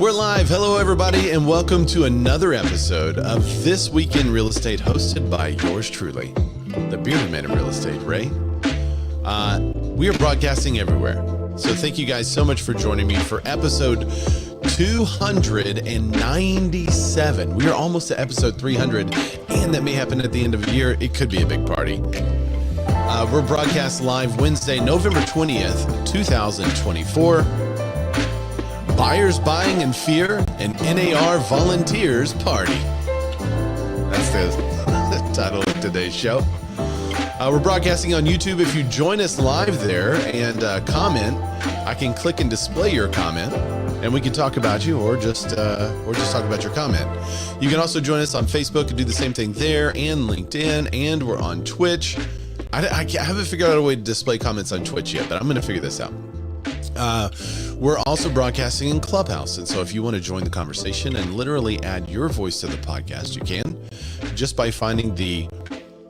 We're live. Hello, everybody, and welcome to another episode of This Week in Real Estate, hosted by yours truly, the bearded man in real estate, Ray. We are broadcasting everywhere, so thank you guys so much for joining me for episode 297. We are almost to episode 300, and that may happen at the end of the year. It could be a big party. We're broadcast live Wednesday, November 20th, 2024. Buyers Buying in Fear and NAR Volunteers Party. That's the title of today's show. We're broadcasting on YouTube. If you join us live there and comment, I can click and display your comment, and we can talk about you, or just talk about your comment. You can also join us on Facebook and do the same thing there, and LinkedIn, and we're on Twitch. I haven't figured out a way to display comments on Twitch yet, but I'm going to figure this out. We're also broadcasting in Clubhouse, and so if you want to join the conversation and literally add your voice to the podcast, you can, just by finding the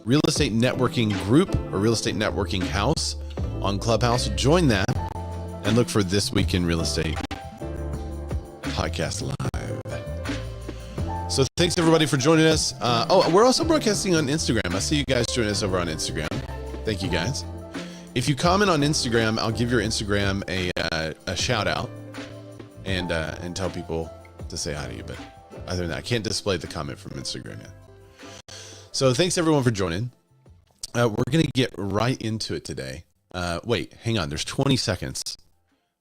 Real Estate Networking Group or Real Estate Networking House on Clubhouse. Join that and look for This Week in Real Estate podcast live. So thanks everybody for joining us. We're also broadcasting on Instagram. I see you guys join us over on Instagram. Thank you guys. If you comment on Instagram, I'll give your Instagram a shout out and tell people to say hi to you. But other than that, I can't display the comment from Instagram yet. So thanks everyone for joining. We're going to get right into it today. Wait, hang on. There's 20 seconds.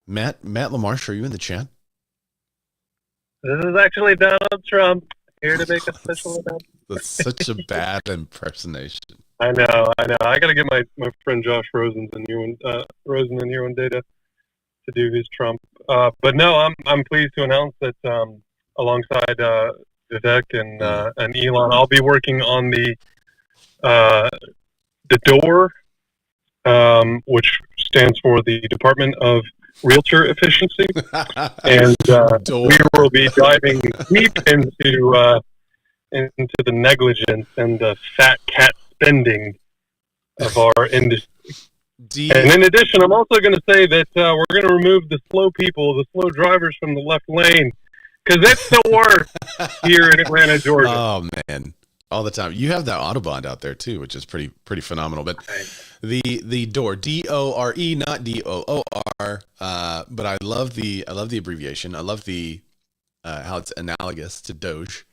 Matt LaMarche, are you in the chat? This is actually Donald Trump here to make a special announcement. That's such a bad impersonation. I know. I got to get my friend Josh Rosen in here one day to do his Trump. But no, I'm pleased to announce that alongside Vivek and Elon, I'll be working on the DOOR, which stands for the Department of Realtor Efficiency, and we will be diving deep into the negligence and the fat cat spending of our industry. And in addition, I'm also going to say that we're going to remove the slow people, the slow drivers from the left lane, because it's the worst here in Atlanta, Georgia. Oh man, all the time. You have that Autobahn out there too, which is pretty phenomenal. But the DOOR, D-O-R-E, not D-O-O-R. But I love the abbreviation. I love the how it's analogous to Doge.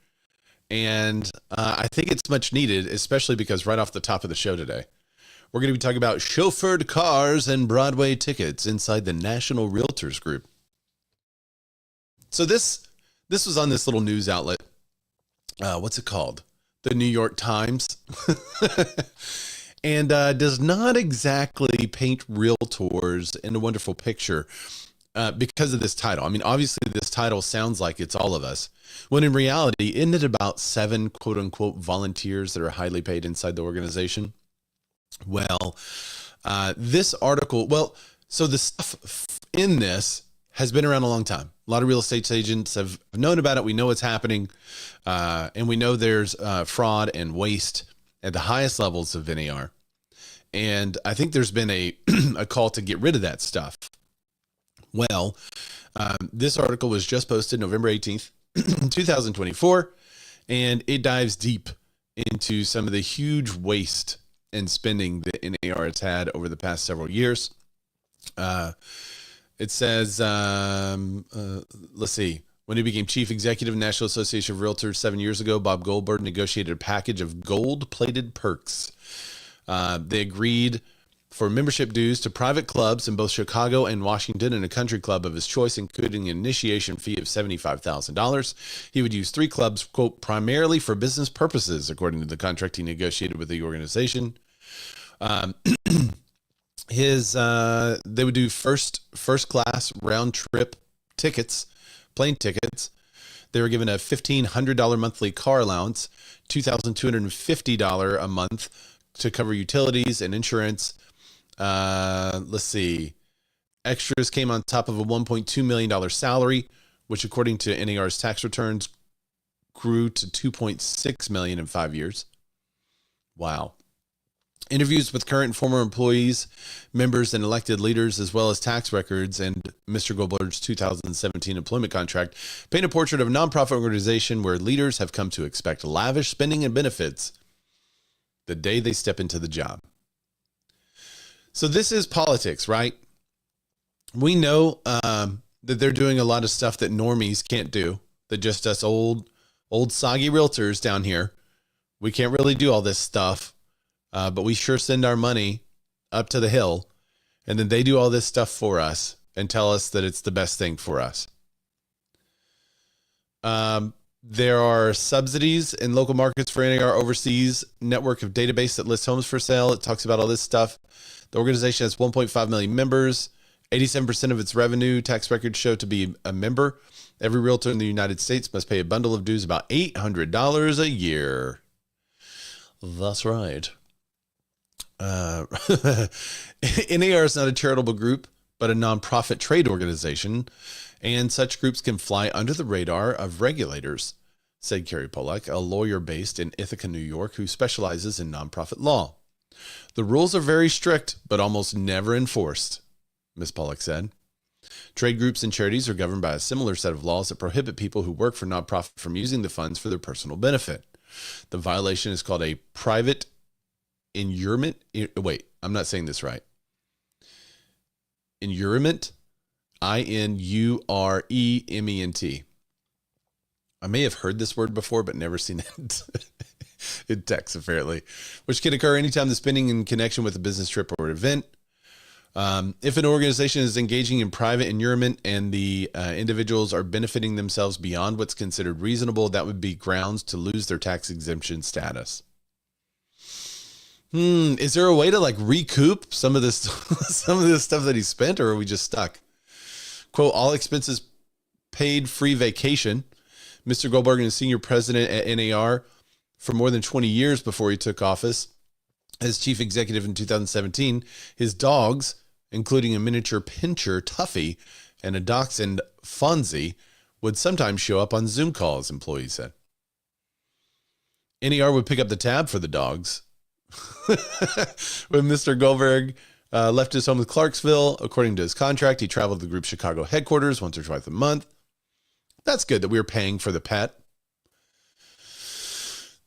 And I think it's much needed, especially because right off the top of the show today, we're going to be talking about chauffeured cars and Broadway tickets inside the National Realtors Group. So this was on this little news outlet. What's it called? The New York Times. And does not exactly paint realtors in a wonderful picture because of this title. I mean, obviously this title sounds like it's all of us, when in reality, isn't it about 7 quote unquote volunteers that are highly paid inside the organization? Well, this article, so the stuff in this has been around a long time. A lot of real estate agents have known about it. We know it's happening. And we know there's fraud and waste at the highest levels of NAR. And I think there's been a call to get rid of that stuff. Well, this article was just posted November 18th, 2024, and it dives deep into some of the huge waste and spending that NAR has had over the past several years. It says, let's see. When he became chief executive of the National Association of Realtors 7 years ago, Bob Goldberg negotiated a package of gold-plated perks. They agreed for membership dues to private clubs in both Chicago and Washington and a country club of his choice, including an initiation fee of $75,000. He would use 3 clubs, quote, primarily for business purposes, according to the contract he negotiated with the organization. They would do first class round trip tickets, plane tickets. They were given a $1,500 monthly car allowance, $2,250 a month to cover utilities and insurance. Let's see. Extras came on top of a $1.2 million salary, which according to NAR's tax returns grew to $2.6 million in 5 years. Wow. Interviews with current and former employees, members, and elected leaders, as well as tax records and Mr. Goldberg's 2017 employment contract, paint a portrait of a nonprofit organization where leaders have come to expect lavish spending and benefits the day they step into the job. So this is politics, right? We know that they're doing a lot of stuff that normies can't do, that just us old soggy realtors down here, we can't really do all this stuff. But we sure send our money up to the hill, and then they do all this stuff for us and tell us that it's the best thing for us. There are subsidies in local markets for NAR overseas network of database that lists homes for sale. It talks about all this stuff. The organization has 1.5 million members. 87% of its revenue tax records show to be a member. Every realtor in the United States must pay a bundle of dues about $800 a year. That's right. NAR is not a charitable group, but a nonprofit trade organization, and such groups can fly under the radar of regulators, said Carrie Pollack, a lawyer based in Ithaca, New York, who specializes in nonprofit law. The rules are very strict, but almost never enforced, Ms. Pollack said. Trade groups and charities are governed by a similar set of laws that prohibit people who work for nonprofit from using the funds for their personal benefit. The violation is called a private inurement. Wait, I'm not saying this right. Inurement, INUREMENT. I may have heard this word before, but never seen it in text, apparently, which can occur anytime the spending in connection with a business trip or event. If an organization is engaging in private inurement and the individuals are benefiting themselves beyond what's considered reasonable, that would be grounds to lose their tax exemption status. Is there a way to like recoup some of this stuff that he spent, or are we just stuck? Quote, all expenses paid, free vacation. Mr. Goldberg is senior president at NAR for more than 20 years before he took office as chief executive in 2017. His dogs, including a miniature pincher, Tuffy, and a dachshund, Fonzie, would sometimes show up on Zoom calls, employees said. NAR would pick up the tab for the dogs. When Mr. Goldberg left his home in Clarksville, according to his contract, he traveled to the group's Chicago headquarters once or twice a month. That's good that we were paying for the pet.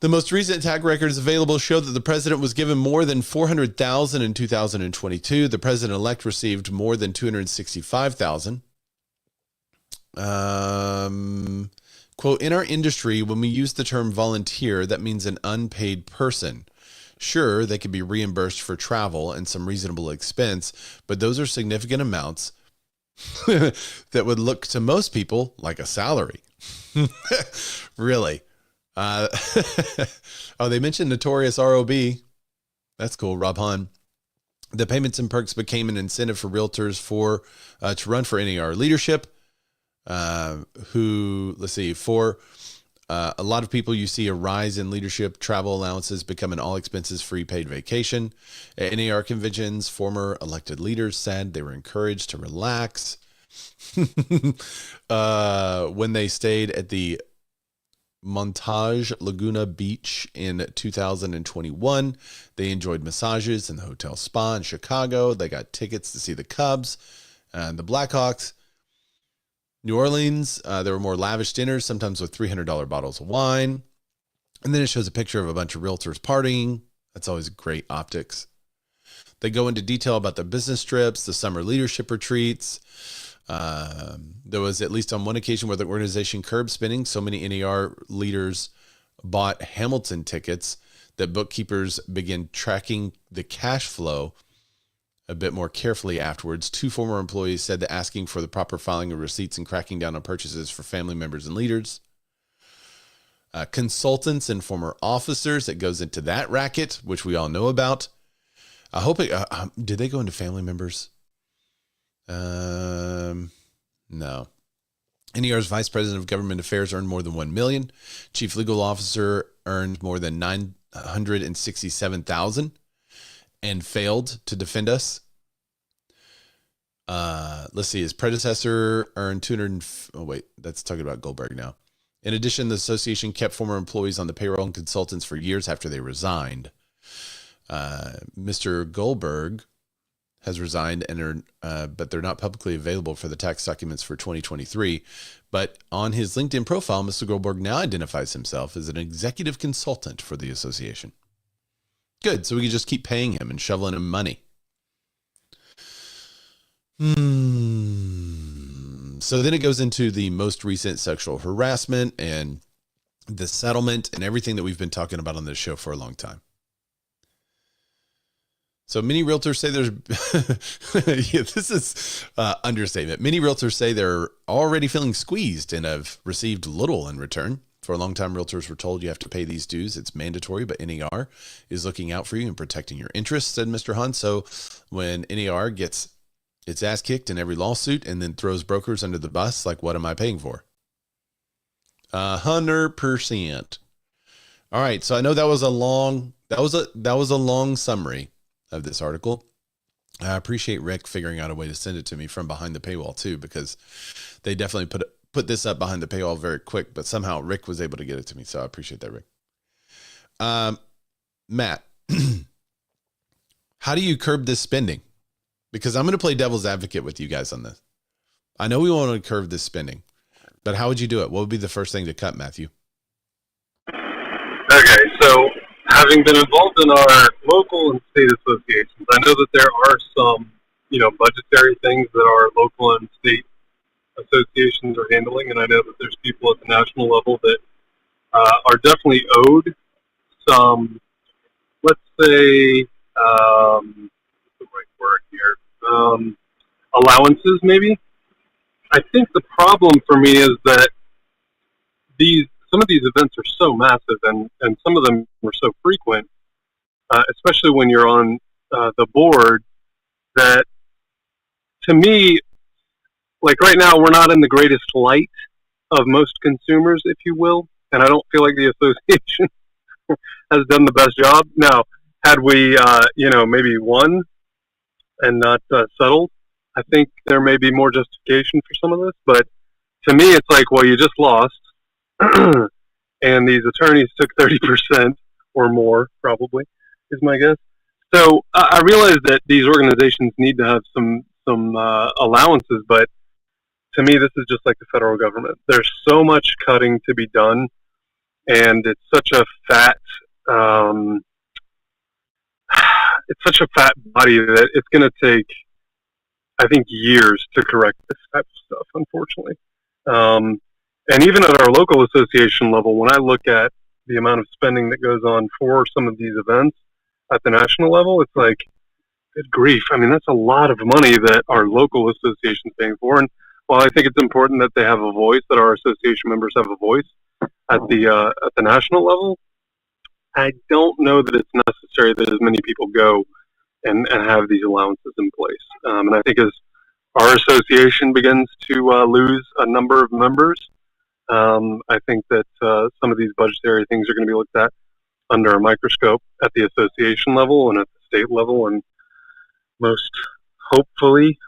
The most recent tax records available show that the president was given more than $400,000 in 2022. The president-elect received more than $265,000. Quote, in our industry, when we use the term volunteer, that means an unpaid person. Sure, they could be reimbursed for travel and some reasonable expense, but those are significant amounts that would look to most people like a salary. Really? Oh, they mentioned notorious ROB. That's cool. Rob Hahn. The payments and perks became an incentive for realtors to run for NAR leadership. A lot of people, you see a rise in leadership, travel allowances become an all expenses free paid vacation. At NAR conventions, former elected leaders said they were encouraged to relax when they stayed at the Montage Laguna Beach in 2021. They enjoyed massages in the hotel spa in Chicago. They got tickets to see the Cubs and the Blackhawks. New Orleans, there were more lavish dinners, sometimes with $300 bottles of wine. And then it shows a picture of a bunch of realtors partying. That's always great optics. They go into detail about the business trips, the summer leadership retreats. There was at least on one occasion where the organization curbed spending. So many NAR leaders bought Hamilton tickets that bookkeepers began tracking the cash flow a bit more carefully afterwards. Two former employees said that asking for the proper filing of receipts and cracking down on purchases for family members and leaders. Consultants and former officers, it goes into that racket, which we all know about. I hope did they go into family members? No. NAR's vice president of government affairs earned more than $1 million. Chief legal officer earned more than $967,000 and failed to defend us. Let's see. His predecessor earned 200. Oh wait, that's talking about Goldberg now. In addition, the association kept former employees on the payroll and consultants for years after they resigned. Mr. Goldberg has resigned but they're not publicly available for the tax documents for 2023. But on his LinkedIn profile, Mr. Goldberg now identifies himself as an executive consultant for the association. Good. So we can just keep paying him and shoveling him money. So then it goes into the most recent sexual harassment and the settlement and everything that we've been talking about on this show for a long time. So many realtors say there's, yeah, this is understatement. Many realtors say they're already feeling squeezed and have received little in return. For a long time, realtors were told you have to pay these dues. It's mandatory, but NAR is looking out for you and protecting your interests, said Mr. Hunt. So when NAR gets its ass kicked in every lawsuit and then throws brokers under the bus, like, what am I paying for? 100%. All right. So I know that was a long summary of this article. I appreciate Rick figuring out a way to send it to me from behind the paywall too, because they definitely put this up behind the paywall very quick, but somehow Rick was able to get it to me. So I appreciate that, Rick. Matt, how do you curb this spending? Because I'm going to play devil's advocate with you guys on this. I know we want to curb this spending, but how would you do it? What would be the first thing to cut, Matthew? Okay, so having been involved in our local and state associations, I know that there are some, budgetary things that our local and state associations are handling, and I know that there's people at the national level that are definitely owed some, let's say, what's the right word here? Allowances, maybe. I think the problem for me is that some of these events are so massive, and some of them are so frequent, especially when you're on the board, that to me, like right now, we're not in the greatest light of most consumers, if you will, and I don't feel like the association has done the best job. Now, had we, maybe won and not settled, I think there may be more justification for some of this, but to me, it's like, well, you just lost. And these attorneys took 30% or more, probably, is my guess. So I realize that these organizations need to have some allowances, but to me, this is just like the federal government. There's so much cutting to be done, and it's such a fat body that it's going to take, I think, years to correct this type of stuff, unfortunately. And even at our local association level, when I look at the amount of spending that goes on for some of these events at the national level, it's like, good grief. I mean, that's a lot of money that our local association is paying for. And while I think it's important that they have a voice, that our association members have a voice at the national level, I don't know that it's necessary that as many people go and have these allowances in place. And I think as our association begins to lose a number of members, I think that some of these budgetary things are going to be looked at under a microscope at the association level and at the state level, and most hopefully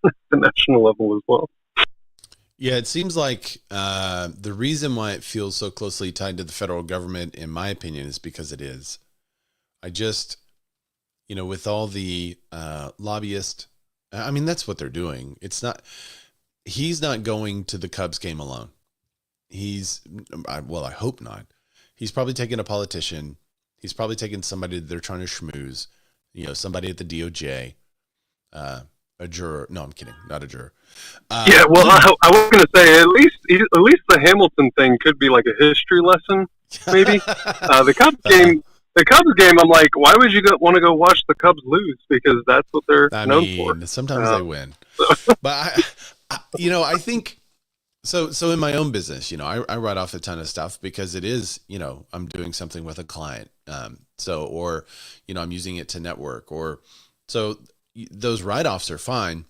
the national level as well. Yeah, it seems like the reason why it feels so closely tied to the federal government, in my opinion, is because it is. I just, with all the lobbyists, I mean, that's what they're doing. He's not going to the Cubs game alone. I hope not. He's probably taking a politician. He's probably taking somebody that they're trying to schmooze, somebody at the DOJ, a juror. No, I'm kidding. Not a juror. I was going to say, at least the Hamilton thing could be like a history lesson, maybe. The Cubs game, I'm like, why would you want to go watch the Cubs lose? Because that's what they're known for. Sometimes they win. But I think so in my own business, I write off a ton of stuff because it is, I'm doing something with a client. I'm using it to network, so those write-offs are fine.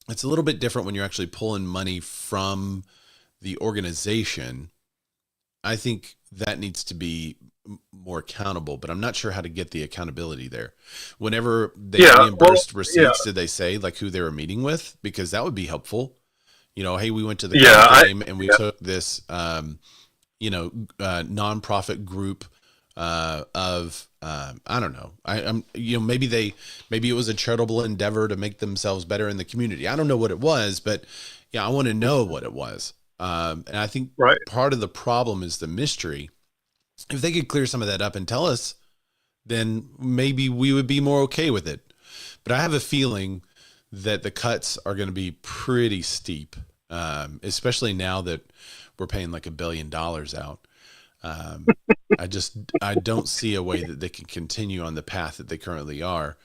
It's a little bit different when you're actually pulling money from the organization. I think that needs to be more accountable, but I'm not sure how to get the accountability there. Whenever they reimbursed receipts, did they say like who they were meeting with? Because that would be helpful. Hey, we went to the game and we took this, nonprofit group I don't know. I'm maybe it was a charitable endeavor to make themselves better in the community. I don't know what it was, but yeah, I want to know what it was. And I think part of the problem is the mystery. If they could clear some of that up and tell us, then maybe we would be more okay with it. But I have a feeling that the cuts are going to be pretty steep, especially now that we're paying like $1 billion out. I don't see a way that they can continue on the path that they currently are.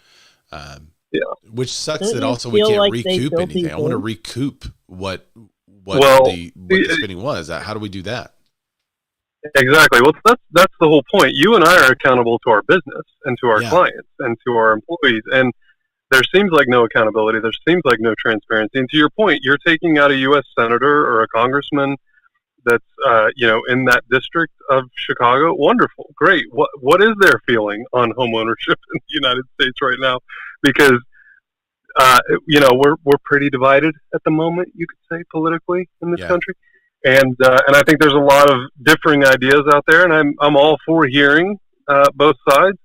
Which sucks that also we can't recoup anything. I want to recoup what the spending was. How do we do that? Exactly. Well, that's the whole point. You and I are accountable to our business and to our clients and to our employees. And there seems like no accountability. There seems like no transparency. And to your point, you're taking out a U.S. senator or a congressman that's in that district of Chicago. Wonderful, great. What is their feeling on home ownership in the United States right now? Because we're pretty divided at the moment, you could say, politically in this country. And I think there's a lot of differing ideas out there, and I'm all for hearing both sides.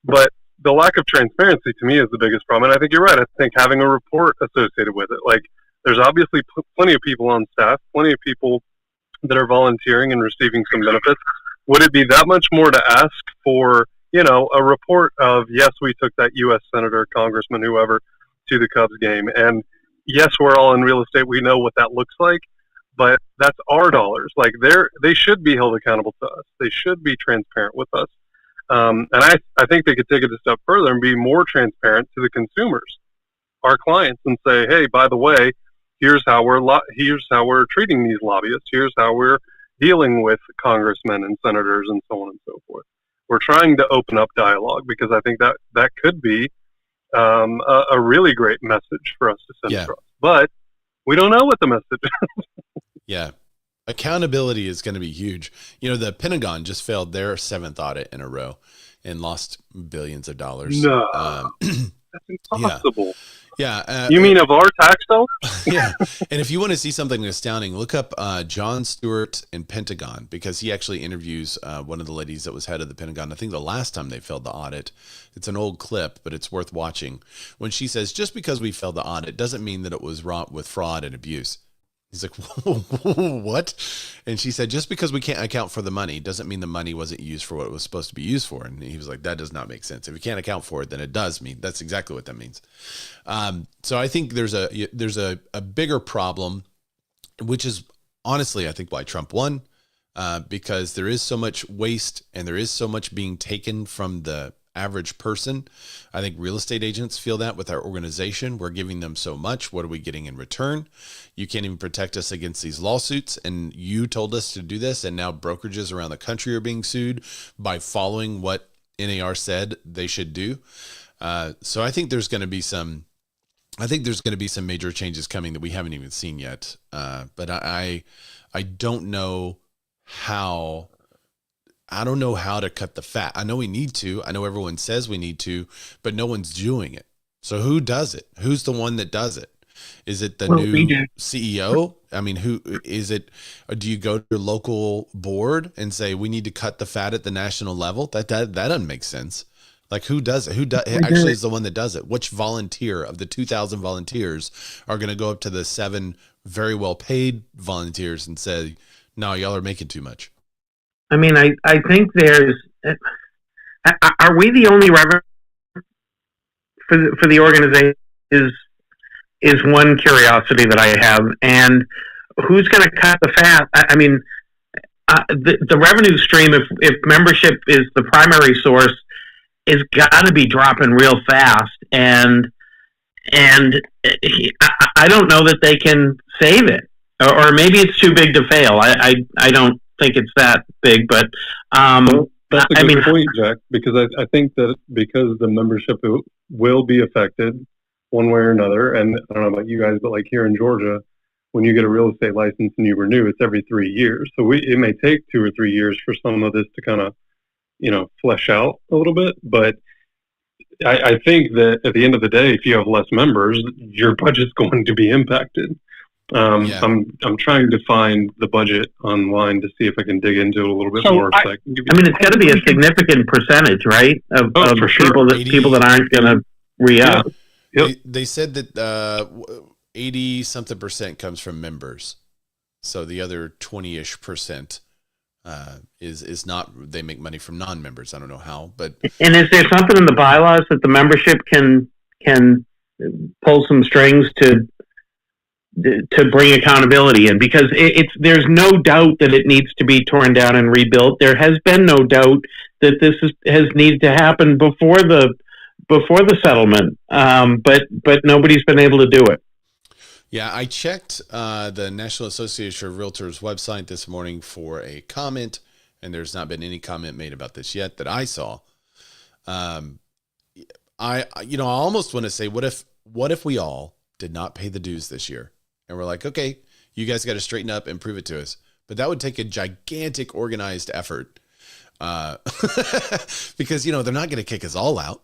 But the lack of transparency to me is the biggest problem. And I think you're right. I think having a report associated with it, like there's obviously plenty of people on staff, plenty of people that are volunteering and receiving some benefits. Would it be that much more to ask for, a report of, yes, we took that U.S. senator, congressman, whoever, to the Cubs game, and yes, we're all in real estate. We know what that looks like. But that's our dollars. Like they should be held accountable to us. They should be transparent with us. And I think they could take it a step further and be more transparent to the consumers, our clients, and say, hey, by the way, here's how we're treating these lobbyists. Here's how we're dealing with congressmen and senators and so on and so forth. We're trying to open up dialogue because I think that could be a really great message for us to send across. But we don't know what the message is. Yeah. Accountability is going to be huge. The Pentagon just failed their 7th audit in a row and lost billions of dollars. No, that's impossible. Yeah. You mean of our tax dollars? Yeah. And if you want to see something astounding, look up Jon Stewart and Pentagon, because he actually interviews one of the ladies that was head of the Pentagon. I think the last time they failed the audit. It's an old clip, but it's worth watching. When she says, just because we failed the audit doesn't mean that it was wrought with fraud and abuse. He's like, what? And she said, just because we can't account for the money doesn't mean the money wasn't used for what it was supposed to be used for. And he was like, that does not make sense. If you can't account for it, then it does mean that's exactly what that means. So I think there's a bigger problem, which is honestly, I think why Trump won, because there is so much waste and there is so much being taken from the average person. I think real estate agents feel that with our organization. We're giving them so much. What are we getting in return? You can't even protect us against these lawsuits. And you told us to do this. And now brokerages around the country are being sued by following what NAR said they should do. So I think there's going to be some major changes coming that we haven't even seen yet. But I don't know how. I don't know how to cut the fat. I know we need to. I know everyone says we need to, but no one's doing it. So who does it? Who's the one that does it? Is it the new CEO? I mean, who is it? Or do you go to your local board and say, we need to cut the fat at the national level? That doesn't make sense. Like, who does it? Who actually is the one that does it? Which volunteer of the 2,000 volunteers are going to go up to the 7 very well paid volunteers and say, no, y'all are making too much? I mean, I think are we the only revenue for the organization is one curiosity that I have. And who's going to cut the fat? I mean, the revenue stream, if membership is the primary source, is got to be dropping real fast. And I don't know that they can save it, or maybe it's too big to fail. I don't think it's that big, but that's a good point, Jack, because I think that because the membership will be affected one way or another, and I don't know about you guys, but like here in Georgia, when you get a real estate license and you renew, it's every 3 years. So it may take 2 or 3 years for some of this to kind of, flesh out a little bit. But I think that at the end of the day, if you have less members, your budget's going to be impacted. Yeah. I'm trying to find the budget online to see if I can dig into it a little bit more. I mean, it's got to be a significant percentage, right? Of for sure. people that aren't going to re-up. Yep. They said that 80 something percent comes from members. So the other 20-ish% is not, they make money from non-members. I don't know how, but. And is there something in the bylaws that the membership can pull some strings to bring accountability in? Because there's no doubt that it needs to be torn down and rebuilt. There has been no doubt that this has needed to happen before the settlement, but nobody's been able to do it. Yeah, I checked the National Association of Realtors website this morning for a comment, and there's not been any comment made about this yet that I saw. I almost want to say, what if we all did not pay the dues this year? And we're like, okay, you guys got to straighten up and prove it to us. But that would take a gigantic organized effort. Because, they're not going to kick us all out.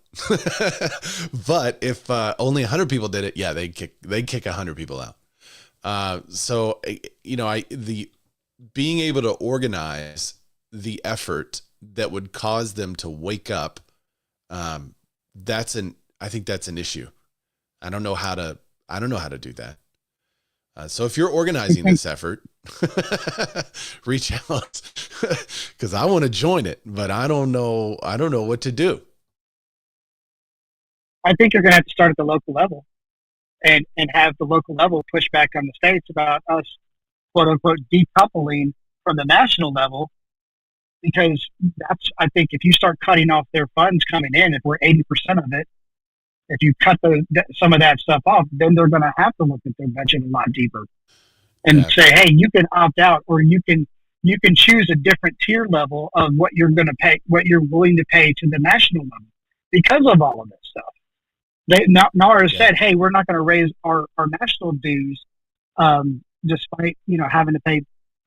But if only 100 people did it, yeah, they'd kick 100 people out. So being able to organize the effort that would cause them to wake up, I think that's an issue. I don't know how to do that. So if you're organizing this effort, reach out, because I want to join it, but I don't know what to do. I think you're going to have to start at the local level and have the local level push back on the states about us, quote unquote, decoupling from the national level, because I think if you start cutting off their funds coming in, if we're 80% of it, if you cut some of that stuff off, then they're going to have to look at their budget a lot deeper and say, hey, you can opt out, or you can choose a different tier level of what you're going to pay, what you're willing to pay to the national level because of all of this stuff. NAR has said, hey, we're not going to raise our national dues despite, having to pay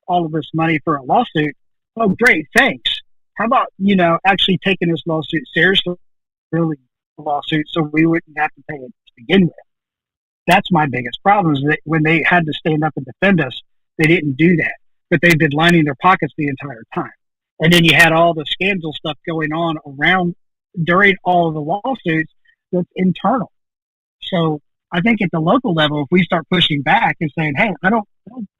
all of this money for a lawsuit. Oh, great. Thanks. How about, actually taking this lawsuit seriously, really lawsuit, so we wouldn't have to pay it to begin with. That's my biggest problem, is that when they had to stand up and defend us, they didn't do that. But they've been lining their pockets the entire time. And then you had all the scandal stuff going on around during all of the lawsuits that's internal. So I think at the local level, if we start pushing back and saying, hey,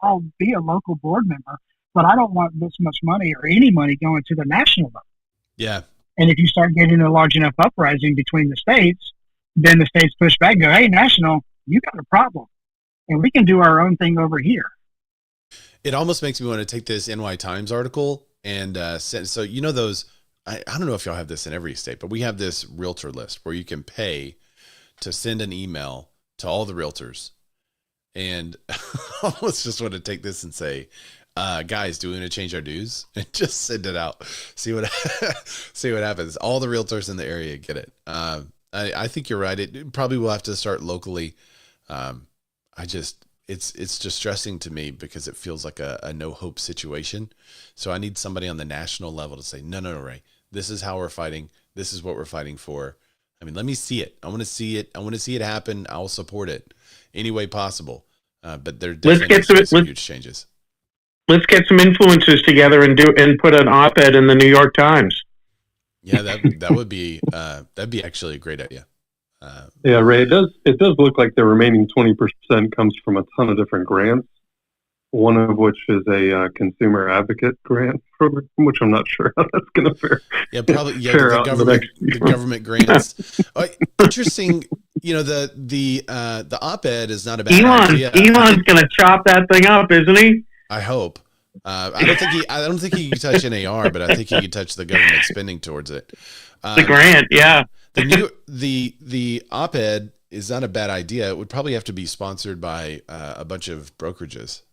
I'll be a local board member, but I don't want this much money or any money going to the national level. Yeah. And if you start getting a large enough uprising between the states, then the states push back and go, hey, national, you got a problem. And we can do our own thing over here. It almost makes me want to take this NY Times article and send. So, those, I don't know if y'all have this in every state, but we have this realtor list where you can pay to send an email to all the realtors. And I almost just want to take this and say, guys, do we want to change our dues? And just send it out. See what happens. All the realtors in the area get it. I think you're right. It probably will have to start locally. It's distressing to me because it feels like a no hope situation. So I need somebody on the national level to say, no, Ray, this is how we're fighting. This is what we're fighting for. I mean, let me see it. I want to see it. I want to see it happen. I'll support it any way possible. But there definitely some huge changes. Let's get some influencers together and put an op-ed in the New York Times. Yeah, that would be that'd be actually a great idea. Yeah, Ray, it does look like the remaining 20% comes from a ton of different grants. One of which is a consumer advocate grant program, which I'm not sure how that's going to fare. Yeah, probably. Yeah, the government grants. Interesting. The op-ed is not a bad idea. Elon's going to chop that thing up, isn't he? I hope. I don't think he can touch NAR, but I think he can touch the government spending towards it. The grant, yeah. The op-ed is not a bad idea. It would probably have to be sponsored by a bunch of brokerages.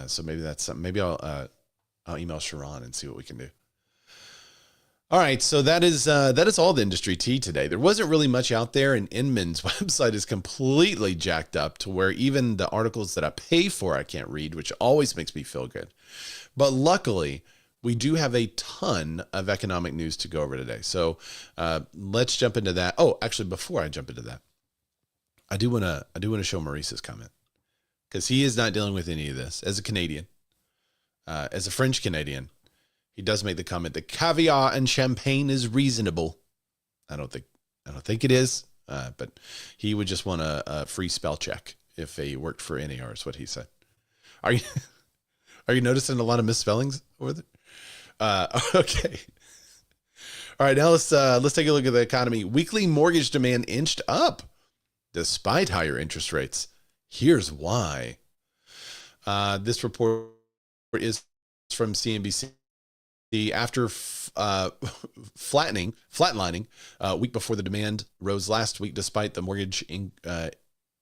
So maybe that's something. Maybe I'll email Sharon and see what we can do. All right, so that is all the industry tea today. There wasn't really much out there, and Inman's website is completely jacked up to where even the articles that I pay for I can't read, which always makes me feel good. But luckily, we do have a ton of economic news to go over today. So let's jump into that. Oh, actually, before I jump into that, I do want to show Maurice's comment. because he is not dealing with any of this as a Canadian, as a French Canadian. He does make the comment that caviar and champagne is reasonable. I don't think it is, but he would just want a free spell check if he worked for NAR, is what he said. Are you noticing a lot of misspellings over there? Okay. All right, now let's take a look at the economy. Weekly mortgage demand inched up despite higher interest rates. Here's why. This report is from CNBC. After flatlining week before, the demand rose last week despite the mortgage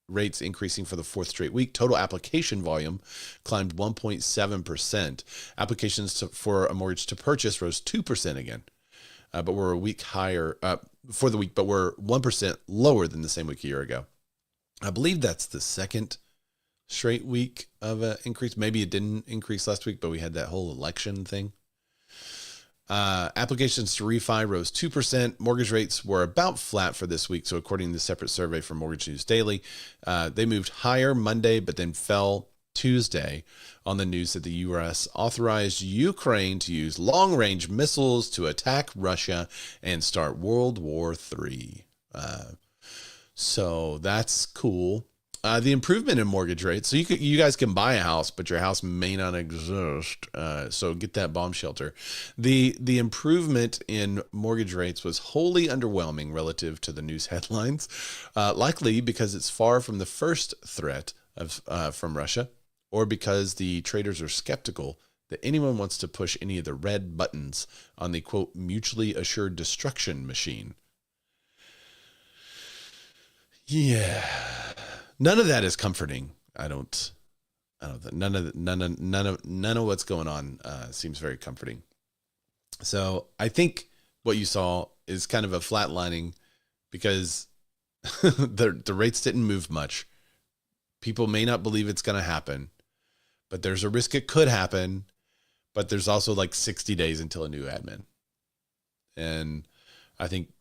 rates increasing for the fourth straight week. Total application volume climbed 1.7%. Applications for a mortgage to purchase rose 2% again, but were a week higher for the week, but were 1% lower than the same week a year ago. I believe that's the second straight week of an increase. Maybe it didn't increase last week, but we had that whole election thing. Applications to refi rose 2%. Mortgage rates were about flat for this week. So according to the separate survey from Mortgage News Daily, they moved higher Monday, but then fell Tuesday on the news that the U.S. authorized Ukraine to use long-range missiles to attack Russia and start World War III. So that's cool. The improvement in mortgage rates. So you guys can buy a house, but your house may not exist. So get that bomb shelter. The improvement in mortgage rates was wholly underwhelming relative to the news headlines, likely because it's far from the first threat from Russia, or because the traders are skeptical that anyone wants to push any of the red buttons on the, quote, mutually assured destruction machine. Yeah. None of that is comforting. I don't think none of what's going on seems very comforting. So I think what you saw is kind of a flatlining because the rates didn't move much. People may not believe it's going to happen, but there's a risk it could happen. But there's also like 60 days until a new admin. And I think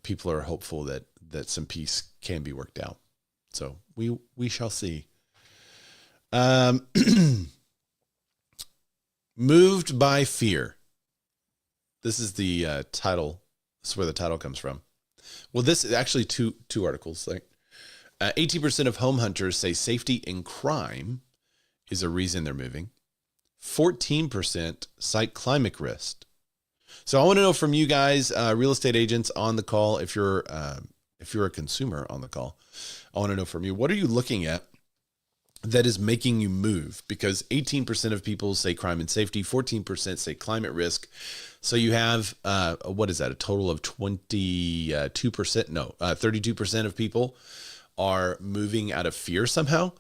people are hopeful that some peace can be worked out. So we shall see. Moved by fear. This is the title. This is where the title comes from. Well, this is actually two articles. Like 18% of home hunters say safety in crime is a reason they're moving. 14% cite climate risk. So I want to know from you guys, real estate agents on the call, if you're a consumer on the call, I want to know from you, what are you looking at that is making you move? Because 18% of people say crime and safety, 14% say climate risk. So you have, what is that? A total of 22%? No, 32% of people are moving out of fear somehow.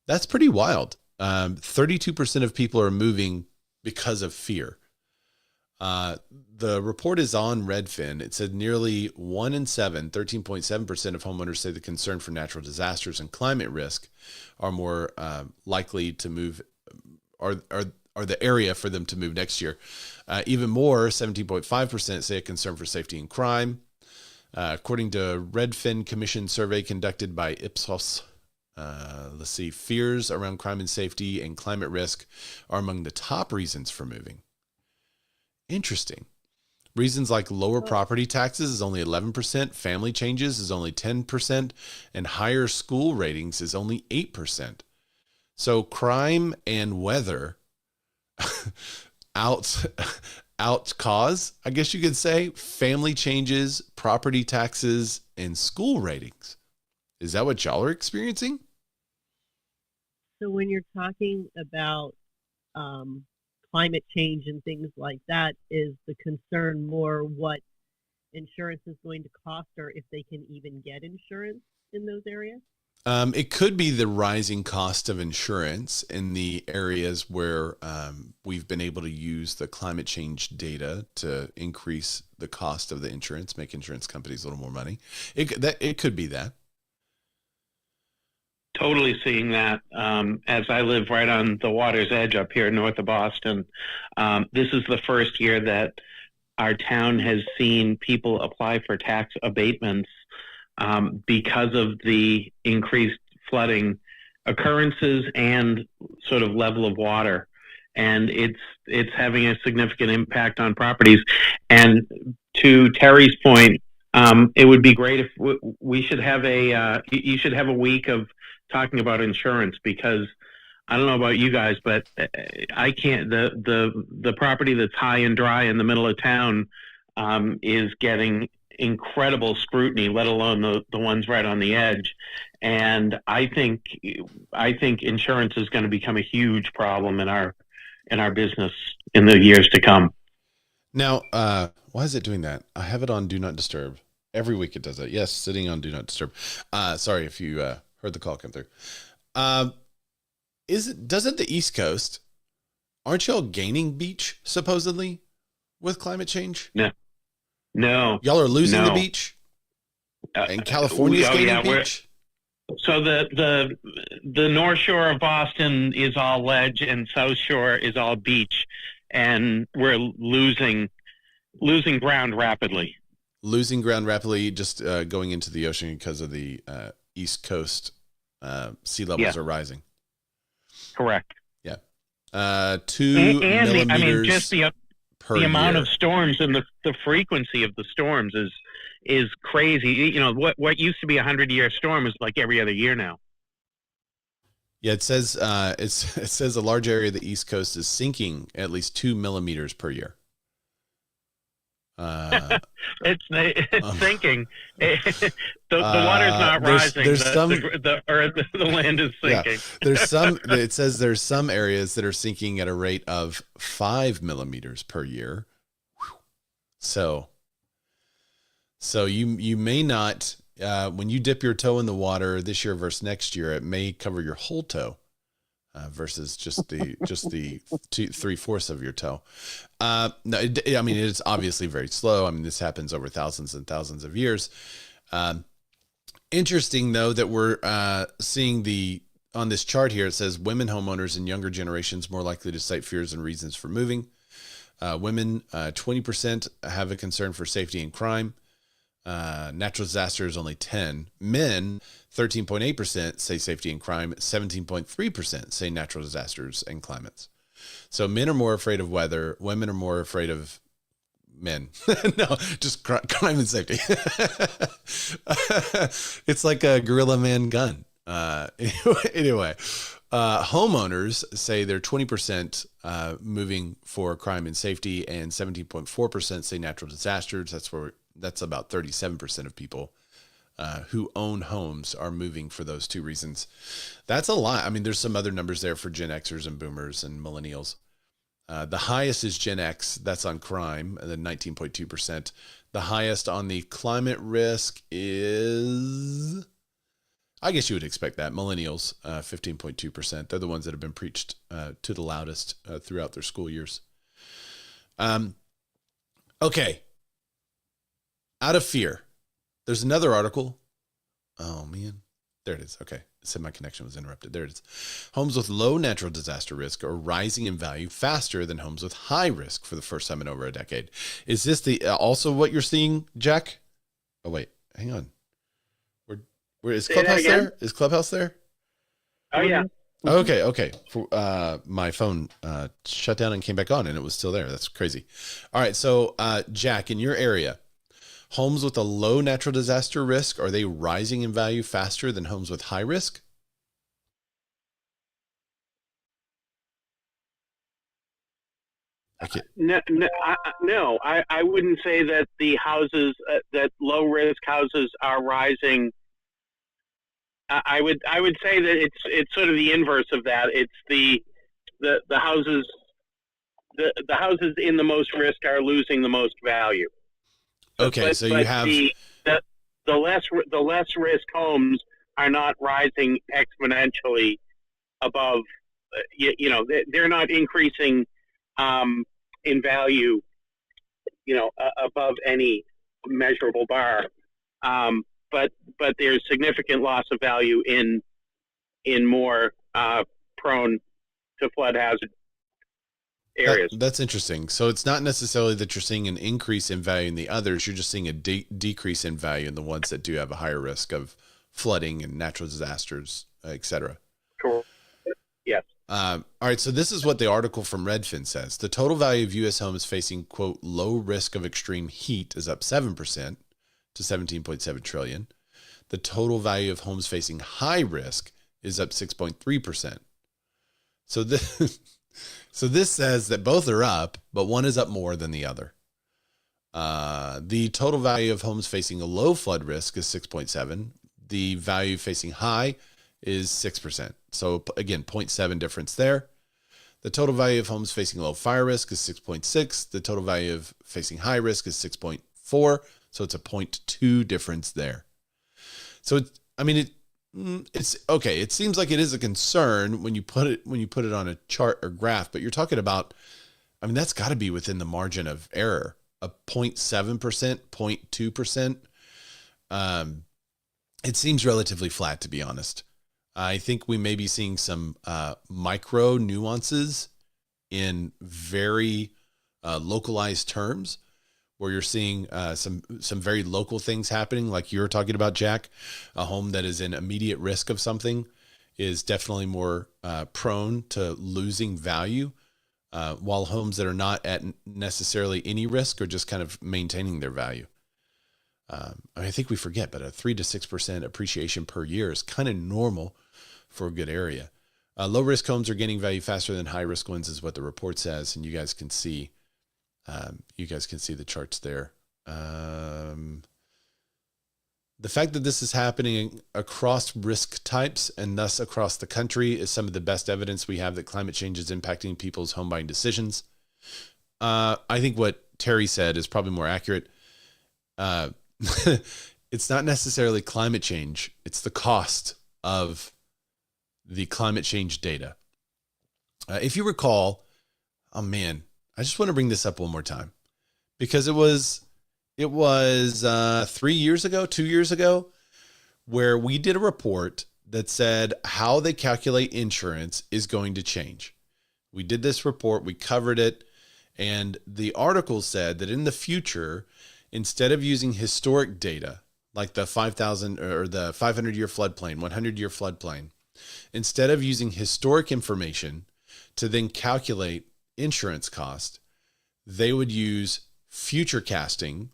That's pretty wild. 32% of people are moving because of fear. The report is on Redfin. It said nearly 1 in 7, 13.7% of homeowners say the concern for natural disasters and climate risk are more likely to move, are the area for them to move next year. Even more, 17.5% say a concern for safety and crime. According to Redfin Commission survey conducted by Ipsos, fears around crime and safety and climate risk are among the top reasons for moving. Interesting. Reasons like lower property taxes is only 11%, family changes is only 10%, and higher school ratings is only 8%. So crime and weather out cause, I guess you could say, family changes, property taxes, and school ratings. Is that what y'all are experiencing? So when you're talking about climate change and things like that, is the concern more what insurance is going to cost, or if they can even get insurance in those areas? It could be the rising cost of insurance in the areas where we've been able to use the climate change data to increase the cost of the insurance, make insurance companies a little more money. It could be that. Totally seeing that. As I live right on the water's edge up here north of Boston, this is the first year that our town has seen people apply for tax abatements because of the increased flooding occurrences and sort of level of water, and it's having a significant impact on properties. And to Terry's point, it would be great if we should have you should have a week of talking about insurance, because I don't know about you guys, but I can't. The property that's high and dry in the middle of town is getting incredible scrutiny, let alone the ones right on the edge. And I think insurance is going to become a huge problem in our business in the years to come. Now, why is it doing that? I have it on Do Not Disturb. Every week it does that. Yes, sitting on Do Not Disturb. Sorry if you heard the call come through. Doesn't the East Coast, aren't y'all gaining beach supposedly with climate change? No. Y'all are losing the beach? And California's gaining beach? So the North Shore of Boston is all ledge and South Shore is all beach, and we're losing ground rapidly. Losing ground rapidly, just going into the ocean because of the East Coast sea levels are rising. Correct. Yeah. 2 millimeters just the amount of storms and the frequency of the storms is crazy. You know, what used to be a 100-year storm is like every other year now. Yeah, it says it says a large area of the East Coast is sinking at least 2 millimeters per year. It's sinking. The water's not rising. The land is sinking. Yeah, it says there's some areas that are sinking at a rate of 5 millimeters per year. So you may not, when you dip your toe in the water this year versus next year, it may cover your whole toe. Versus just the 3/4 of your toe. No, it's obviously very slow. I mean, this happens over thousands and thousands of years. Interesting though that we're seeing on this chart here. It says women homeowners and younger generations more likely to cite fears and reasons for moving. Women 20% have a concern for safety and crime. Natural disasters only 10. Men 13.8% say safety and crime. 17.3% say natural disasters and climates. So men are more afraid of weather. Women are more afraid of men. No, just crime and safety. It's like a gorilla man gun. Anyway, homeowners say they're 20% moving for crime and safety, and 17.4% say natural disasters. That's about 37% of people who own homes are moving for those two reasons. That's a lot. I mean, there's some other numbers there for Gen Xers and boomers and millennials. The highest is Gen X. That's on crime, and then 19.2%. The highest on the climate risk is, I guess you would expect that, millennials, 15.2%. They're the ones that have been preached to the loudest throughout their school years. Okay. Out of fear. There's another article. Oh, man. There it is. Okay. It said my connection was interrupted. There it is. Homes with low natural disaster risk are rising in value faster than homes with high risk for the first time in over a decade. Is this also what you're seeing, Jack? Oh, wait. Hang on. Where is Clubhouse there? Is Clubhouse there? Oh, yeah. Okay. My phone shut down and came back on, and it was still there. That's crazy. All right. So, Jack, in your area, homes with a low natural disaster risk, are they rising in value faster than homes with high risk? Okay. No, I wouldn't say that the houses, that low risk houses are rising. I would say that it's sort of the inverse of that. It's the houses, the houses in the most risk are losing the most value. Okay, so you have the less risk homes are not rising exponentially above. They're not increasing in value. Above any measurable bar. But there's significant loss of value in more prone to flood hazard areas. That's interesting. So it's not necessarily that you're seeing an increase in value in the others. You're just seeing a decrease in value in the ones that do have a higher risk of flooding and natural disasters, et cetera. Correct. Yes. All right. So this is what the article from Redfin says. The total value of U.S. homes facing, quote, low risk of extreme heat is up 7% to 17.7 trillion. The total value of homes facing high risk is up 6.3%. So this, so this says that both are up, but one is up more than the other. The total value of homes facing a low flood risk is 6.7. The value facing high is 6%. So again, 0.7 difference there. The total value of homes facing low fire risk is 6.6. The total value of facing high risk is 6.4. So it's a 0.2 difference there. So it's okay. It seems like it is a concern when you put it on a chart or graph, but you're talking about, that's got to be within the margin of error, a 0.7%, 0.2%. It seems relatively flat, to be honest. I think we may be seeing some micro nuances in very localized terms, where you're seeing some very local things happening, like you're talking about, Jack. A home that is in immediate risk of something is definitely more prone to losing value, while homes that are not at necessarily any risk are just kind of maintaining their value. I think we forget, but a 3 to 6% appreciation per year is kind of normal for a good area. Low risk homes are gaining value faster than high risk ones, is what the report says, and you guys can see the charts there. The fact that this is happening across risk types and thus across the country is some of the best evidence we have that climate change is impacting people's home buying decisions. I think what Terry said is probably more accurate. It's not necessarily climate change. It's the cost of the climate change data. If you recall, I just want to bring this up one more time, because it was 2 years ago, where we did a report that said how they calculate insurance is going to change. We did this report, we covered it, and the article said that in the future, instead of using historic data like the 5,000 or the 500-year floodplain, 100-year floodplain, instead of using historic information to then calculate insurance cost, they would use future casting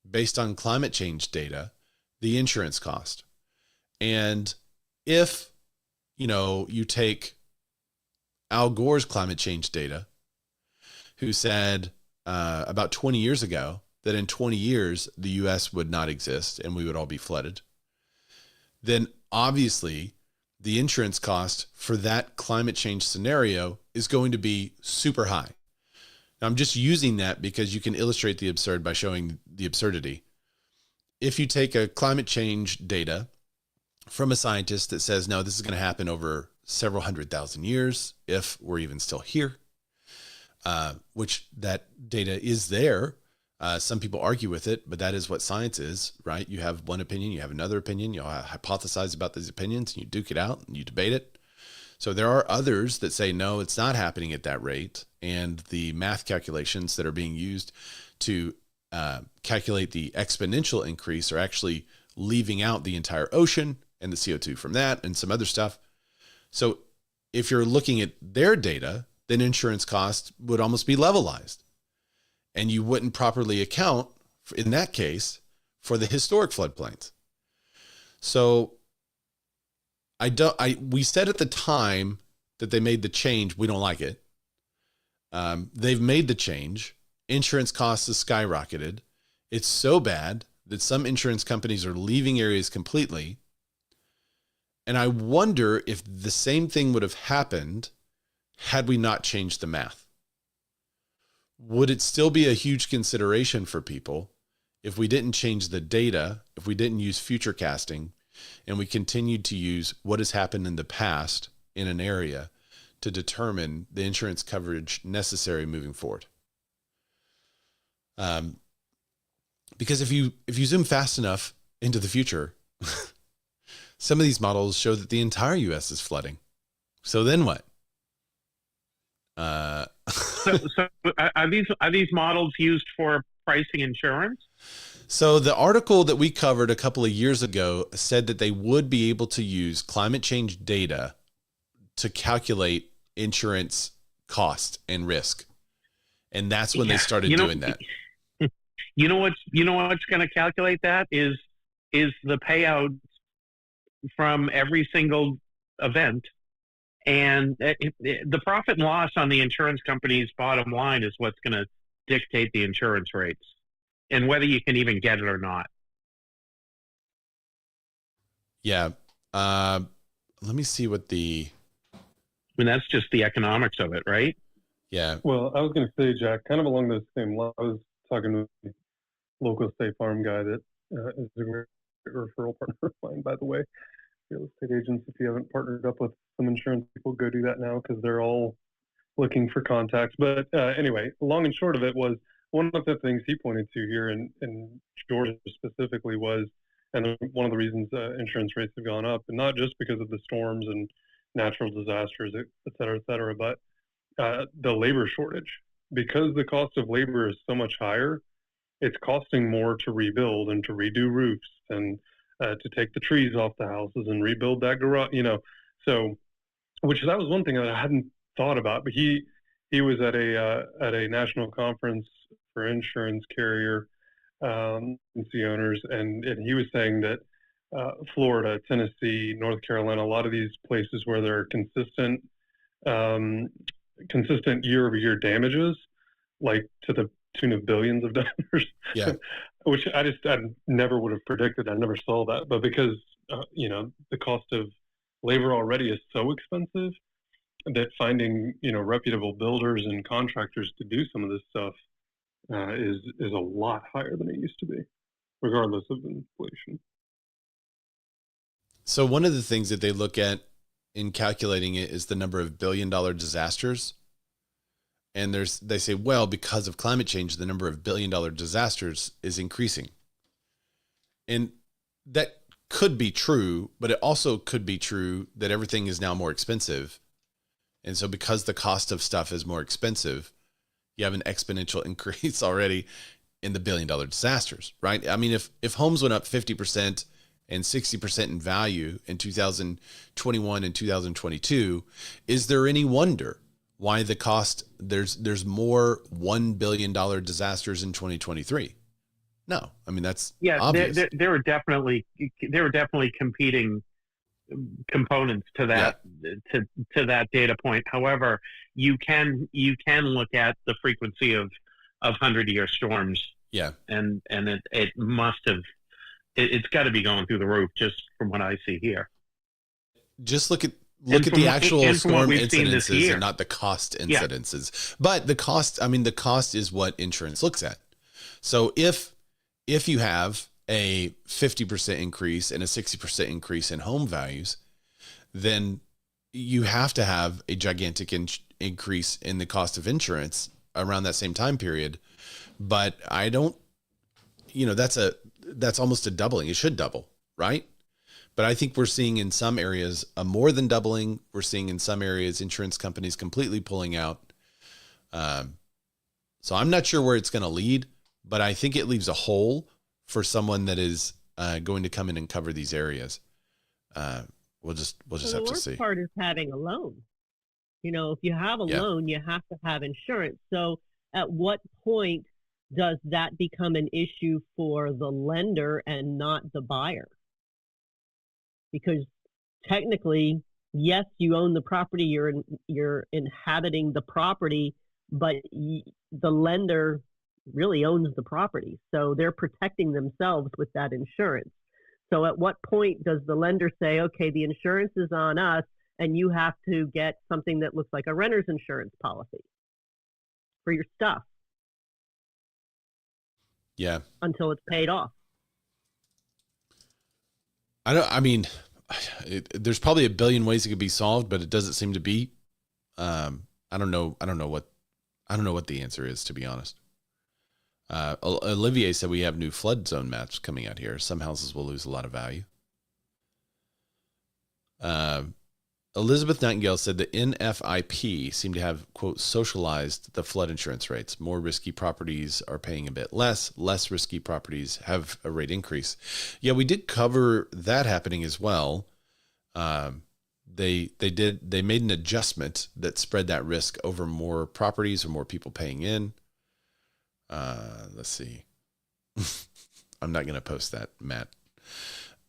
based on climate change data, the insurance cost. And if, you take Al Gore's climate change data, who said about 20 years ago that in 20 years, the U.S. would not exist and we would all be flooded, then obviously the insurance cost for that climate change scenario is going to be super high. Now, I'm just using that because you can illustrate the absurd by showing the absurdity. If you take a climate change data from a scientist that says, no, this is going to happen over several 100,000 years, if we're even still here, which that data is there. Some people argue with it, but that is what science is, right? You have one opinion, you have another opinion, you hypothesize about these opinions, and you duke it out and you debate it. So there are others that say, no, it's not happening at that rate. And the math calculations that are being used to calculate the exponential increase are actually leaving out the entire ocean and the CO2 from that and some other stuff. So if you're looking at their data, then insurance costs would almost be levelized. And you wouldn't properly account, in that case, for the historic floodplains. So we said at the time that they made the change, we don't like it. They've made the change. Insurance costs have skyrocketed. It's so bad that some insurance companies are leaving areas completely. And I wonder if the same thing would have happened had we not changed the math. Would it still be a huge consideration for people if we didn't change the data, if we didn't use future casting, and we continued to use what has happened in the past in an area to determine the insurance coverage necessary moving forward? Because if you zoom fast enough into the future, some of these models show that the entire U.S. is flooding. So then what? So are these models used for pricing insurance? So the article that we covered a couple of years ago said that they would be able to use climate change data to calculate insurance cost and risk. And that's when they started doing that. You know what's going to calculate that is the payout from every single event, and the profit and loss on the insurance company's bottom line is what's going to dictate the insurance rates and whether you can even get it or not. Yeah. Let me see what that's just the economics of it, right? Yeah. Well, I was going to say, Jack, kind of along those same lines, I was talking to a local State Farm guy that is a great referral partner of mine, by the way. Real estate agents, if you haven't partnered up with some insurance people, go do that now because they're all looking for contacts. But anyway, long and short of it was, one of the things he pointed to here in Georgia specifically was, and one of the reasons insurance rates have gone up, and not just because of the storms and natural disasters, et cetera, but the labor shortage. Because the cost of labor is so much higher, it's costing more to rebuild and to redo roofs and to take the trees off the houses and rebuild that garage, So, that was one thing that I hadn't thought about. But he was at a national conference for insurance carrier agency owners, and he was saying that Florida, Tennessee, North Carolina, a lot of these places where there are consistent year-over-year damages, like to the tune of billions of dollars. Yeah. Which I never would have predicted. I never saw that, but because the cost of labor already is so expensive that finding reputable builders and contractors to do some of this stuff is a lot higher than it used to be, regardless of inflation. So one of the things that they look at in calculating it is the number of billion-dollar disasters. And they say, well, because of climate change, the number of billion-dollar disasters is increasing. And that could be true, but it also could be true that everything is now more expensive. And so because the cost of stuff is more expensive, you have an exponential increase already in the billion-dollar disasters, right? I mean, if homes went up 50% and 60% in value in 2021 and 2022, is there any wonder why the cost, there's more $1 billion disasters in 2023? No, I mean, that's obvious. There were definitely competing components to that, to that data point. However, you can look at the frequency of 100-year storms. Yeah. And it must have, it's got to be going through the roof just from what I see here. Just look at the actual storm incidences and not the cost incidences. Yeah. But the cost is what insurance looks at. So if you have a 50% increase and a 60% increase in home values, then you have to have a gigantic increase in the cost of insurance around that same time period. But I don't, that's almost a doubling. It should double, right? But I think we're seeing in some areas a more than doubling. We're seeing in some areas insurance companies completely pulling out. So I'm not sure where it's going to lead, but I think it leaves a hole for someone that is going to come in and cover these areas. We'll just have to see. The worst part is having a loan. If you have a loan, you have to have insurance. So at what point does that become an issue for the lender and not the buyer? Because technically, yes, you own the property, you're inhabiting the property, but the lender really owns the property. So they're protecting themselves with that insurance. So at what point does the lender say, okay, the insurance is on us and you have to get something that looks like a renter's insurance policy for your stuff? Yeah. Until it's paid off. There's probably a billion ways it could be solved, but it doesn't seem to be. I don't know what the answer is, to be honest. Olivier said we have new flood zone maps coming out here. Some houses will lose a lot of value. Elizabeth Nightingale said the NFIP seemed to have, quote, socialized the flood insurance rates. More risky properties are paying a bit less. Less risky properties have a rate increase. Yeah, we did cover that happening as well. they made an adjustment that spread that risk over more properties or more people paying in. Let's see. I'm not going to post that, Matt.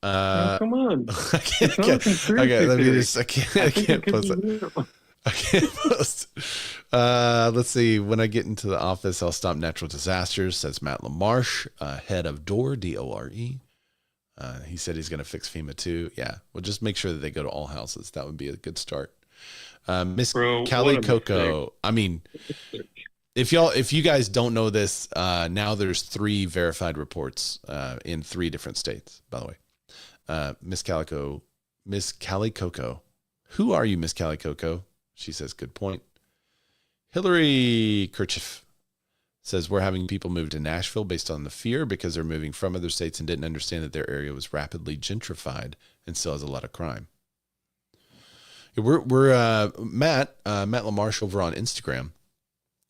Come on. I can't post it. I can't post. Let's see. When I get into the office, I'll stop natural disasters, says Matt LaMarche, head of DORE, DORE. He said he's going to fix FEMA too. Yeah. Well, just make sure that they go to all houses. That would be a good start. Miss Callie Coco. I mean, if you guys don't know this, now there's 3 verified reports, in 3 different states, by the way. Miss Callie Coco. Who are you, Miss Callie Coco? She says, good point. Hillary Kerchief says, we're having people move to Nashville based on the fear because they're moving from other states and didn't understand that their area was rapidly gentrified and still has a lot of crime. We're Matt LaMarche over on Instagram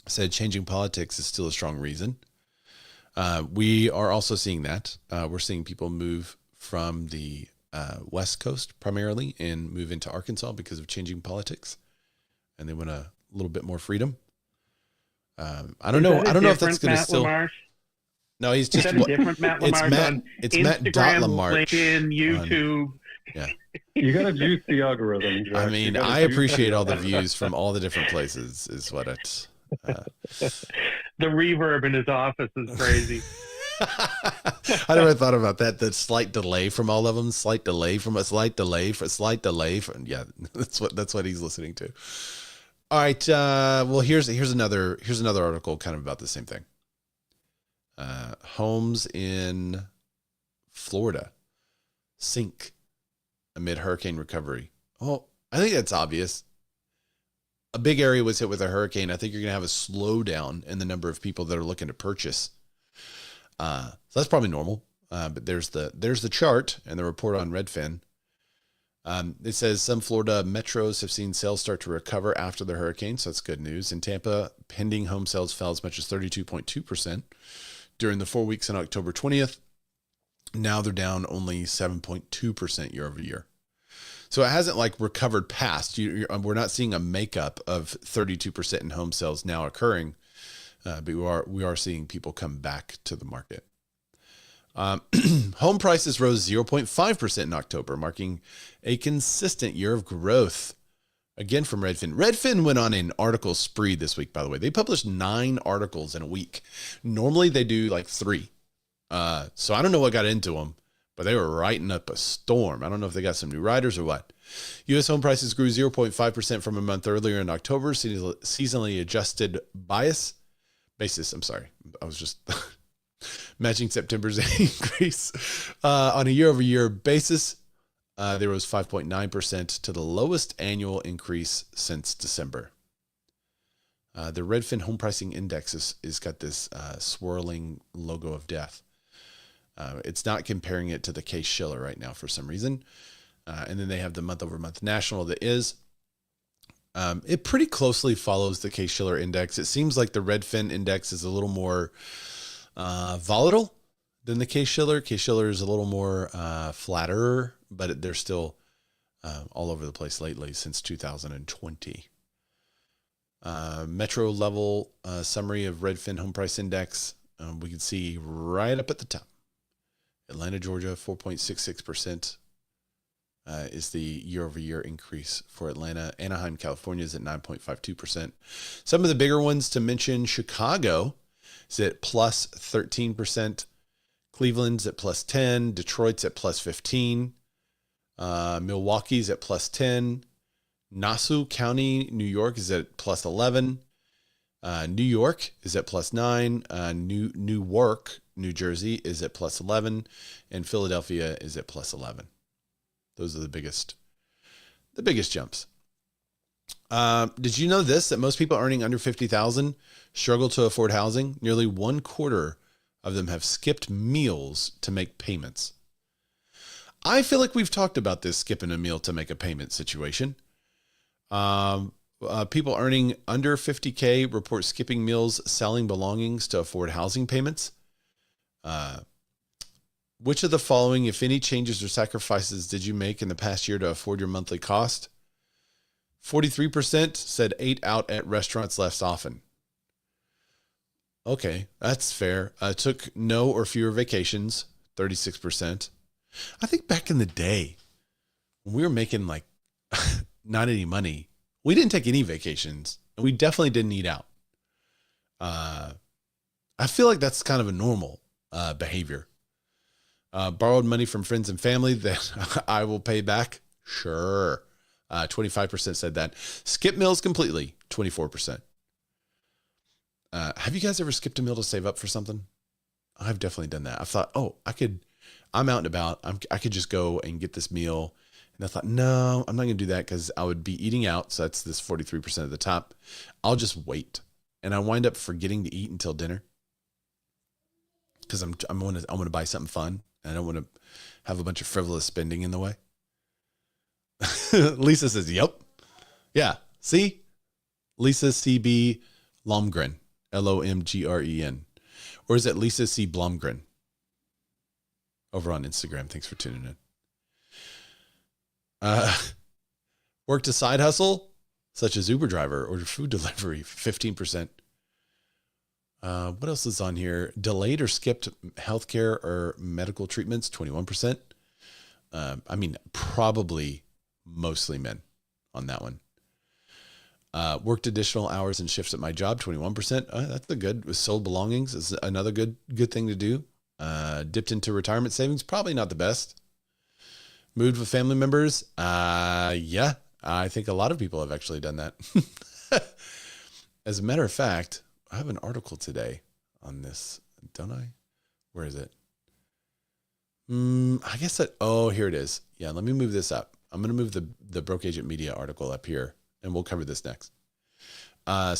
said changing politics is still a strong reason. We are also seeing that. We're seeing people move from the West Coast primarily and move into Arkansas because of changing politics. And they want a little bit more freedom. I don't know. I don't know if that's going to still. LaMarche? No, he's just. Is that a different Matt LaMarche? It's Instagram, Matt LaMarche. LinkedIn, YouTube. Yeah. You got to juice the algorithm, Jack. I mean, I appreciate all the views from all the different places. Is what it's. The reverb in his office is crazy. I never thought about that. The slight delay from all of them. Slight delay from a slight delay for a slight delay from. Yeah, that's what he's listening to. All right. Well, here's another article kind of about the same thing. Homes in Florida sink amid hurricane recovery. Oh, I think that's obvious. A big area was hit with a hurricane. I think you're going to have a slowdown in the number of people that are looking to purchase. So that's probably normal. But there's the chart and the report on Redfin. It says some Florida metros have seen sales start to recover after the hurricane. So that's good news. In Tampa, pending home sales fell as much as 32.2% during the 4 weeks on October 20th. Now they're down only 7.2% year over year. So it hasn't like recovered past. We're not seeing a makeup of 32% in home sales now occurring, but we are seeing people come back to the market. Home prices rose 0.5% in October, marking a consistent year of growth. Again, from Redfin. Redfin went on an article spree this week, by the way. They published 9 articles in a week. Normally they do like 3. So I don't know what got into them, but they were writing up a storm. I don't know if they got some new writers or what. U.S. home prices grew 0.5% from a month earlier in October, seasonally adjusted basis. I'm sorry. I was just matching September's increase. On a year-over-year basis, they rose 5.9% to the lowest annual increase since December. The Redfin Home Pricing Index is got this swirling logo of death. It's not comparing it to the Case-Shiller right now for some reason. And then they have the month-over-month national that is. It pretty closely follows the Case-Shiller index. It seems like the Redfin index is a little more volatile than the Case-Shiller. Case-Shiller is a little more flatter, but they're still all over the place lately since 2020. Metro level summary of Redfin Home Price Index. We can see right up at the top. Atlanta, Georgia, 4.66% is the year-over-year increase for Atlanta. Anaheim, California is at 9.52%. Some of the bigger ones to mention: Chicago is at plus 13%. Cleveland's at plus 10. Detroit's at plus 15. Milwaukee's at plus 10. Nassau County, New York is at plus 11. New York is at plus 9. Newark, New Jersey is at plus 11. And Philadelphia is at plus 11. Those are the biggest jumps. Did you know this, that most people earning under $50,000 struggle to afford housing? Nearly 1/4 of them have skipped meals to make payments. I feel like we've talked about this skipping a meal to make a payment situation. People earning under 50K report skipping meals, selling belongings to afford housing payments. Which of the following, if any, changes or sacrifices did you make in the past year to afford your monthly cost? 43% said ate out at restaurants less often. Okay, that's fair. Took no or fewer vacations, 36%. I think back in the day, when we were making like not any money, we didn't take any vacations, and we definitely didn't eat out. I feel like that's kind of a normal behavior. Borrowed money from friends and family that I will pay back. Sure. 25% said that. Skip meals completely, 24%. Have you guys ever skipped a meal to save up for something? I've definitely done that. I thought, I'm out and about. I could just go and get this meal. And I thought, no, I'm not going to do that because I would be eating out. So that's this 43% at the top. I'll just wait. And I wind up forgetting to eat until dinner because I'm going to buy something fun. And I don't want to have a bunch of frivolous spending in the way. Lisa says, yep. Yeah. See? Lisa CB Lomgren, Lomgren. Or is it Lisa C. Blomgren? Over on Instagram. Thanks for tuning in. Worked a side hustle, such as Uber driver or food delivery, 15%. What else is on here? Delayed or skipped healthcare or medical treatments, 21%. Probably mostly men on that one. Worked additional hours and shifts at my job, 21%. That's a good. Sold belongings is another good thing to do. Dipped into retirement savings, probably not the best. Moved with family members. Yeah, I think a lot of people have actually done that. As a matter of fact, I have an article today on this, don't I? Where is it? I guess here it is. Yeah, let me move this up. I'm going to move the Broke Agent Media article up here, and we'll cover this next.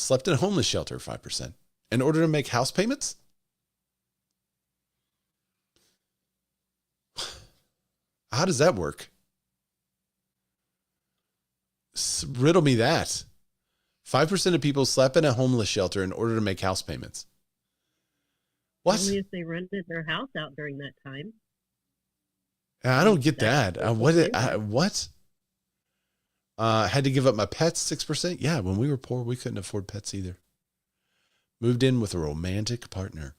Slept in a homeless shelter, 5%. In order to make house payments? How does that work? Riddle me that. 5% of people slept in a homeless shelter in order to make house payments. What? Only if they rented their house out during that time. I don't get that. What? Had to give up my pets, 6%. Yeah, when we were poor, we couldn't afford pets either. Moved in with a romantic partner.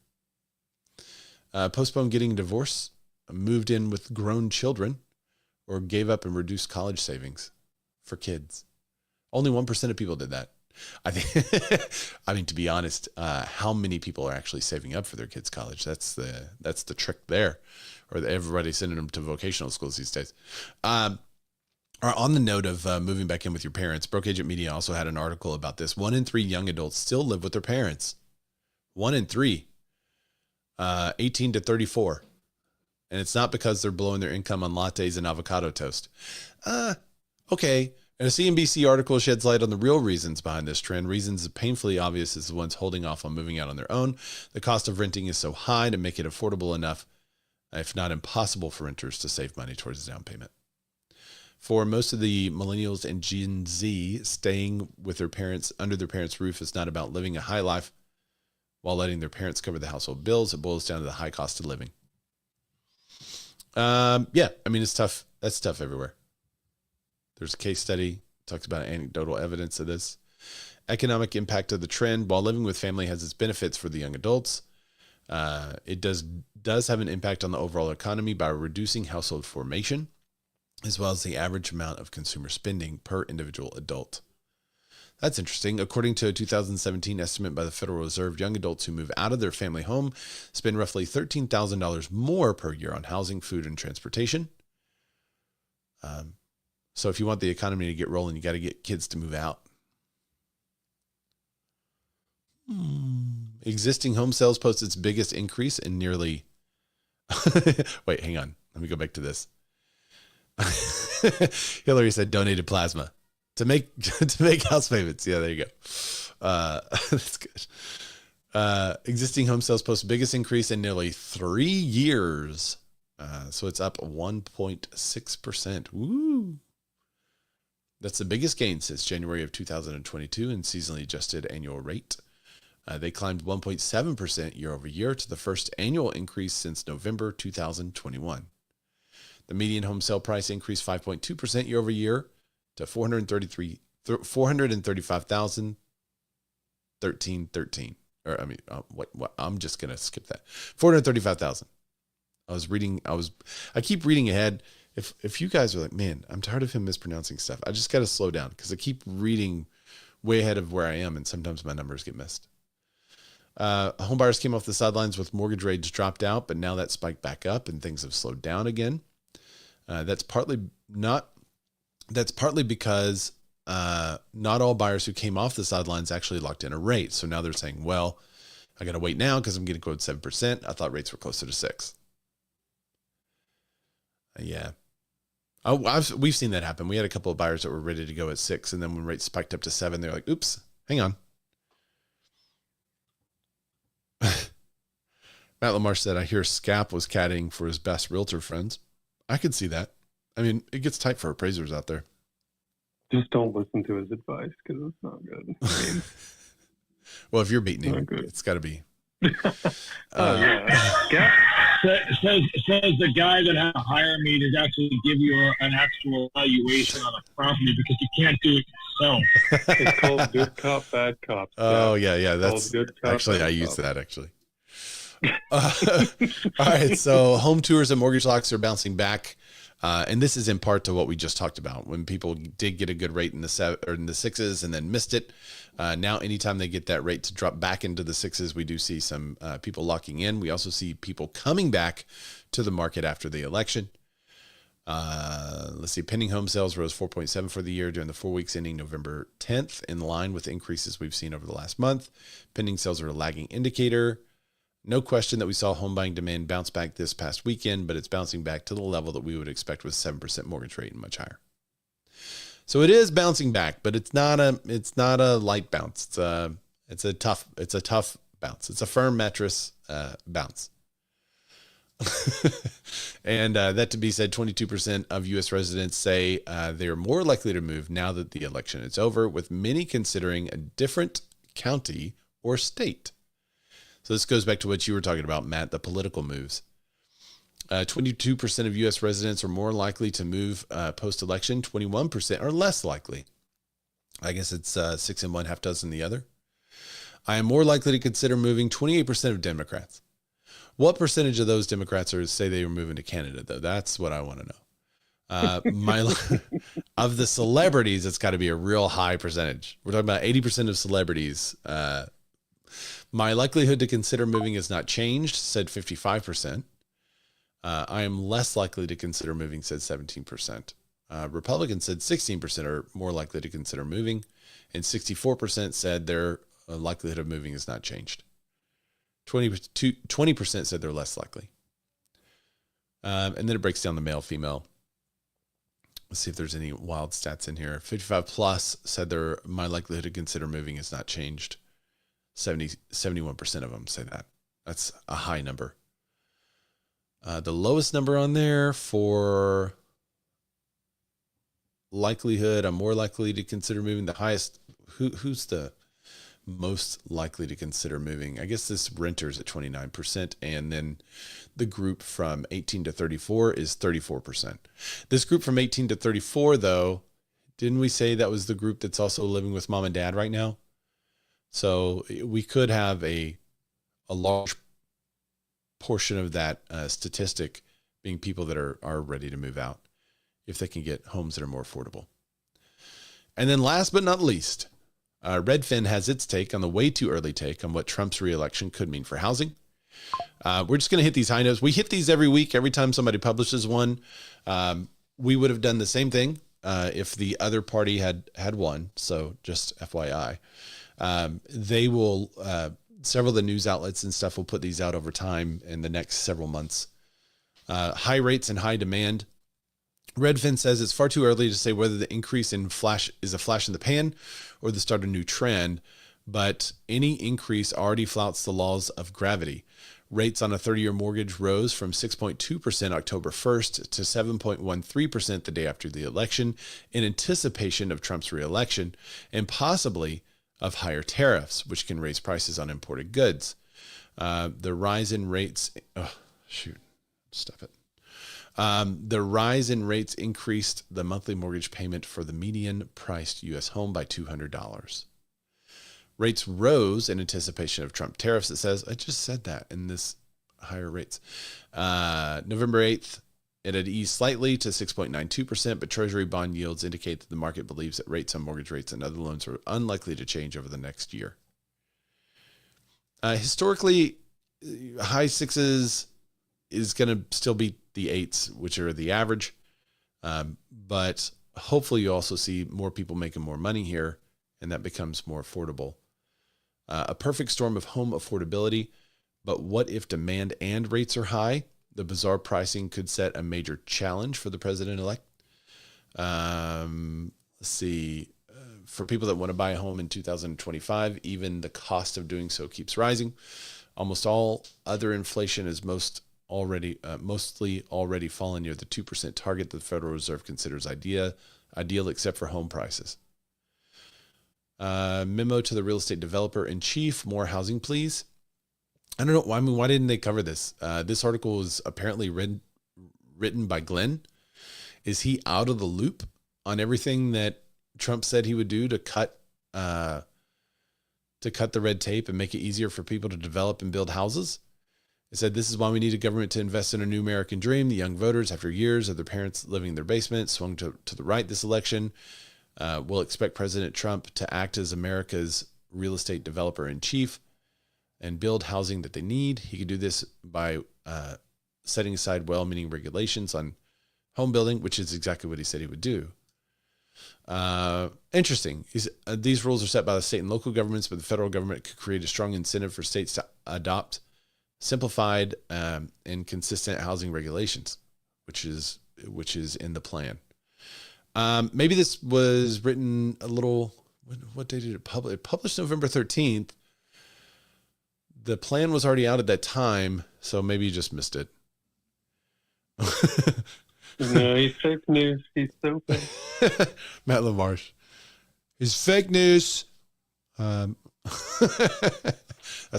Postponed getting a divorce. Moved in with grown children, or gave up and reduced college savings for kids. Only 1% of people did that. I think, to be honest, how many people are actually saving up for their kids' college? That's the trick there, or everybody's sending them to vocational schools these days. On the note of moving back in with your parents, Broke Agent Media also had an article about this. 1 in 3 young adults still live with their parents. 1 in 3, 18 to 34. And it's not because they're blowing their income on lattes and avocado toast. Okay. And a CNBC article sheds light on the real reasons behind this trend. Reasons painfully obvious as the ones holding off on moving out on their own. The cost of renting is so high to make it affordable enough, if not impossible, for renters to save money towards the down payment. For most of the millennials and Gen Z, staying with their parents under their parents' roof is not about living a high life while letting their parents cover the household bills. It boils down to the high cost of living. It's tough. That's tough everywhere. There's a case study, talks about anecdotal evidence of this. Economic impact of the trend. While living with family has its benefits for the young adults, it does have an impact on the overall economy by reducing household formation, as well as the average amount of consumer spending per individual adult. That's interesting. According to a 2017 estimate by the Federal Reserve, young adults who move out of their family home spend roughly $13,000 more per year on housing, food, and transportation. So if you want the economy to get rolling, you got to get kids to move out. Existing home sales post its biggest increase in nearly... Wait, hang on. Let me go back to this. Hillary said donated plasma to make house payments. Yeah, there you go. That's good. Existing home sales post biggest increase in nearly 3 years. So it's up 1.6%. Woo! That's the biggest gain since January of 2022 in seasonally adjusted annual rate. They climbed 1.7% year over year to the first annual increase since November 2021. The median home sale price increased 5.2% year over year to 435,000, 13. Or I mean, what? I'm just gonna skip that. 435,000. I keep reading ahead. If you guys are like, man, I'm tired of him mispronouncing stuff, I just got to slow down because I keep reading way ahead of where I am, and sometimes my numbers get missed. Home buyers came off the sidelines with mortgage rates dropped out, but now that spiked back up and things have slowed down again. That's partly because not all buyers who came off the sidelines actually locked in a rate. So now they're saying, well, I got to wait now because I'm getting quoted 7%. I thought rates were closer to 6%. Yeah. We've seen that happen. We had a couple of buyers that were ready to go at 6%, and then when rates spiked up to 7%, they're like, oops, hang on. Matt Lamar said, I hear Scap was caddying for his best realtor friends. I could see that. I mean, it gets tight for appraisers out there. Just don't listen to his advice because it's not good. I mean, well, if you're beating him, it's got to be. Yeah. Says the guy that had to hire me to actually give you an actual valuation on a property because you can't do it yourself. It's called good cop, bad cop. Oh, yeah. That's good cop, actually, I use that actually. All right. So home tours and mortgage locks are bouncing back. And this is in part to what we just talked about when people did get a good rate in the 6s and then missed it. Now, anytime they get that rate to drop back into the 6s, we do see some people locking in. We also see people coming back to the market after the election. Let's see. Pending home sales rose 4.7 for the year during the 4 weeks ending November 10th, in line with increases we've seen over the last month. Pending sales are a lagging indicator. No question that we saw home buying demand bounce back this past weekend, but it's bouncing back to the level that we would expect with 7% mortgage rate and much higher. So it is bouncing back, but it's not a light bounce. It's a tough bounce. It's a firm mattress bounce. And that to be said, 22% of U.S. residents say they're more likely to move now that the election is over, with many considering a different county or state. So this goes back to what you were talking about, Matt, the political moves. 22% of U.S. residents are more likely to move post-election. 21% are less likely. I guess it's 6 and 1/2 dozen the other. I am more likely to consider moving. 28% of Democrats. What percentage of those Democrats say they were moving to Canada, though? That's what I want to know. Of the celebrities, it's got to be a real high percentage. We're talking about 80% of celebrities. My likelihood to consider moving has not changed, said 55%. I am less likely to consider moving, said 17%. Republicans said 16% are more likely to consider moving, and 64% said their likelihood of moving has not changed. 20% said they're less likely. And then it breaks down the male, female. Let's see if there's any wild stats in here. 55 plus said my likelihood to consider moving has not changed. 71% of them say that. That's a high number. The lowest number on there for likelihood, I'm more likely to consider moving. The highest, who's the most likely to consider moving? I guess this renters at 29%. And then the group from 18 to 34 is 34%. This group from 18 to 34, though, didn't we say that was the group that's also living with mom and dad right now? So we could have a large portion of that statistic being people that are ready to move out if they can get homes that are more affordable. And then last but not least, Redfin has its take on the way too early take on what Trump's reelection could mean for housing. We're just going to hit these high notes. We hit these every week. Every time somebody publishes one, we would have done the same thing if the other party had won. So just FYI. They will, several of the news outlets and stuff will put these out over time in the next several months. High rates and high demand. Redfin says it's far too early to say whether the increase in flash is a flash in the pan or the start of a new trend, but any increase already flouts the laws of gravity. Rates on a 30-year mortgage rose from 6.2% October 1st to 7.13% the day after the election in anticipation of Trump's reelection and possibly of higher tariffs, which can raise prices on imported goods. The rise in rates, stuff it. The rise in rates increased the monthly mortgage payment for the median priced U.S. home by $200. Rates rose in anticipation of Trump tariffs. It says, I just said that in this higher rates. November 8th, it had eased slightly to 6.92%, but Treasury bond yields indicate that the market believes that rates on mortgage rates and other loans are unlikely to change over the next year. Historically, high sixes is going to still beat the eights, which are the average. But hopefully you also see more people making more money here, and that becomes more affordable. A perfect storm of home affordability. But what if demand and rates are high? The bizarre pricing could set a major challenge for the president-elect. Let's see. For people that want to buy a home in 2025, even the cost of doing so keeps rising. Almost all other inflation is mostly already fallen near the 2% target that the Federal Reserve considers ideal, except for home prices. Memo to the real estate developer in chief: more housing, please. I don't know. I mean, why didn't they cover this? This article was apparently written by Glenn. Is he out of the loop on everything that Trump said he would do to cut the red tape and make it easier for people to develop and build houses? It said, this is why we need a government to invest in a new American dream. The young voters, after years of their parents living in their basement, swung to the right this election. We'll expect President Trump to act as America's real estate developer in chief and build housing that they need. He could do this by setting aside well-meaning regulations on home building, which is exactly what he said he would do. Interesting. These rules are set by the state and local governments, but the federal government could create a strong incentive for states to adopt simplified and consistent housing regulations, which is in the plan. Maybe this was written a little. What day did it publish? It published November 13th. The plan was already out at that time, so maybe you just missed it. No, he's fake news. He's so fake. Matt LaMarche. He's fake news. That's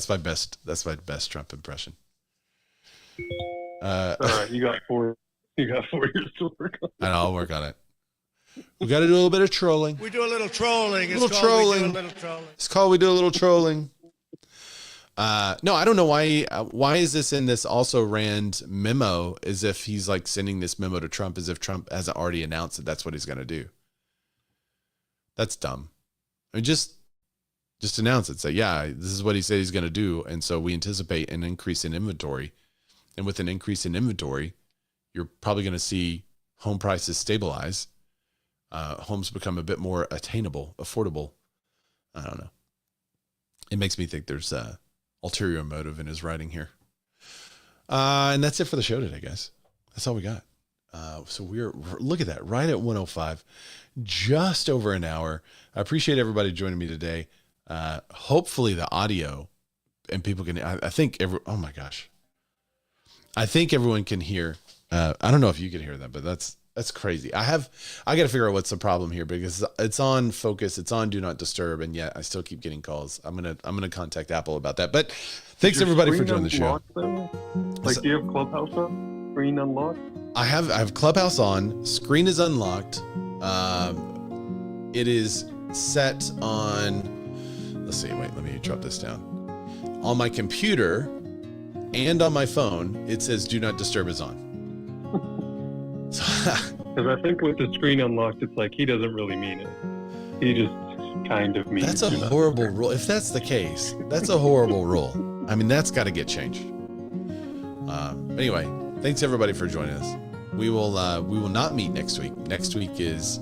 my best Trump impression. All right, you got 4 years to work on it. I know, I'll work on it. We got to do a little bit of trolling. We do a little trolling. It's called we do a little trolling. No, I don't know why is this in this also Rand memo, as if he's like sending this memo to Trump, as if Trump hasn't already announced that that's what he's going to do. That's dumb. I mean, just announce it. Say, yeah, this is what he said he's going to do. And so we anticipate an increase in inventory. And with an increase in inventory, you're probably going to see home prices stabilize. Homes become a bit more attainable, affordable. I don't know. It makes me think there's ulterior motive in his writing here. And that's it for the show today, guys. That's all we got. So look at that, right at 1:05, just over an hour. I appreciate everybody joining me today. Hopefully the audio and people can, I think oh my gosh. I think everyone can hear. I don't know if you can hear that, but that's crazy. I got to figure out what's the problem here, because it's on focus. It's on do not disturb. And yet I still keep getting calls. I'm going to contact Apple about that, but thanks everybody for joining the show. Like, do you have Clubhouse on? Screen unlocked? I have Clubhouse on. Screen is unlocked. It is set on, let's see, wait, let me drop this down. On my computer and on my phone, it says do not disturb is on. Because I think with the screen unlocked, it's like he doesn't really mean it. He just kind of means it. That's a horrible rule. If that's the case, that's a horrible rule. I mean, that's got to get changed. Anyway, thanks everybody for joining us. We will not meet next week. Next week is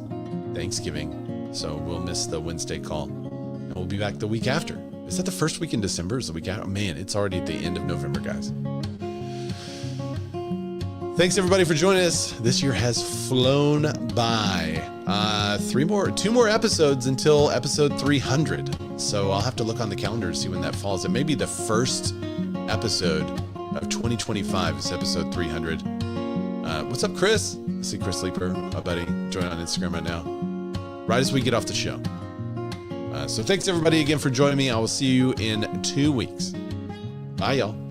Thanksgiving, so we'll miss the Wednesday call, and we'll be back the week after. Is that the first week in December? Is the week after? Man, it's already at the end of November, guys. Thanks everybody for joining us. This year has flown by. 2 more episodes until episode 300. So I'll have to look on the calendar to see when that falls. It may be the first episode of 2025 is episode 300. What's up, Chris? I see Chris Sleeper, my buddy, join on Instagram right now. Right as we get off the show. So thanks everybody again for joining me. I will see you in 2 weeks. Bye, y'all.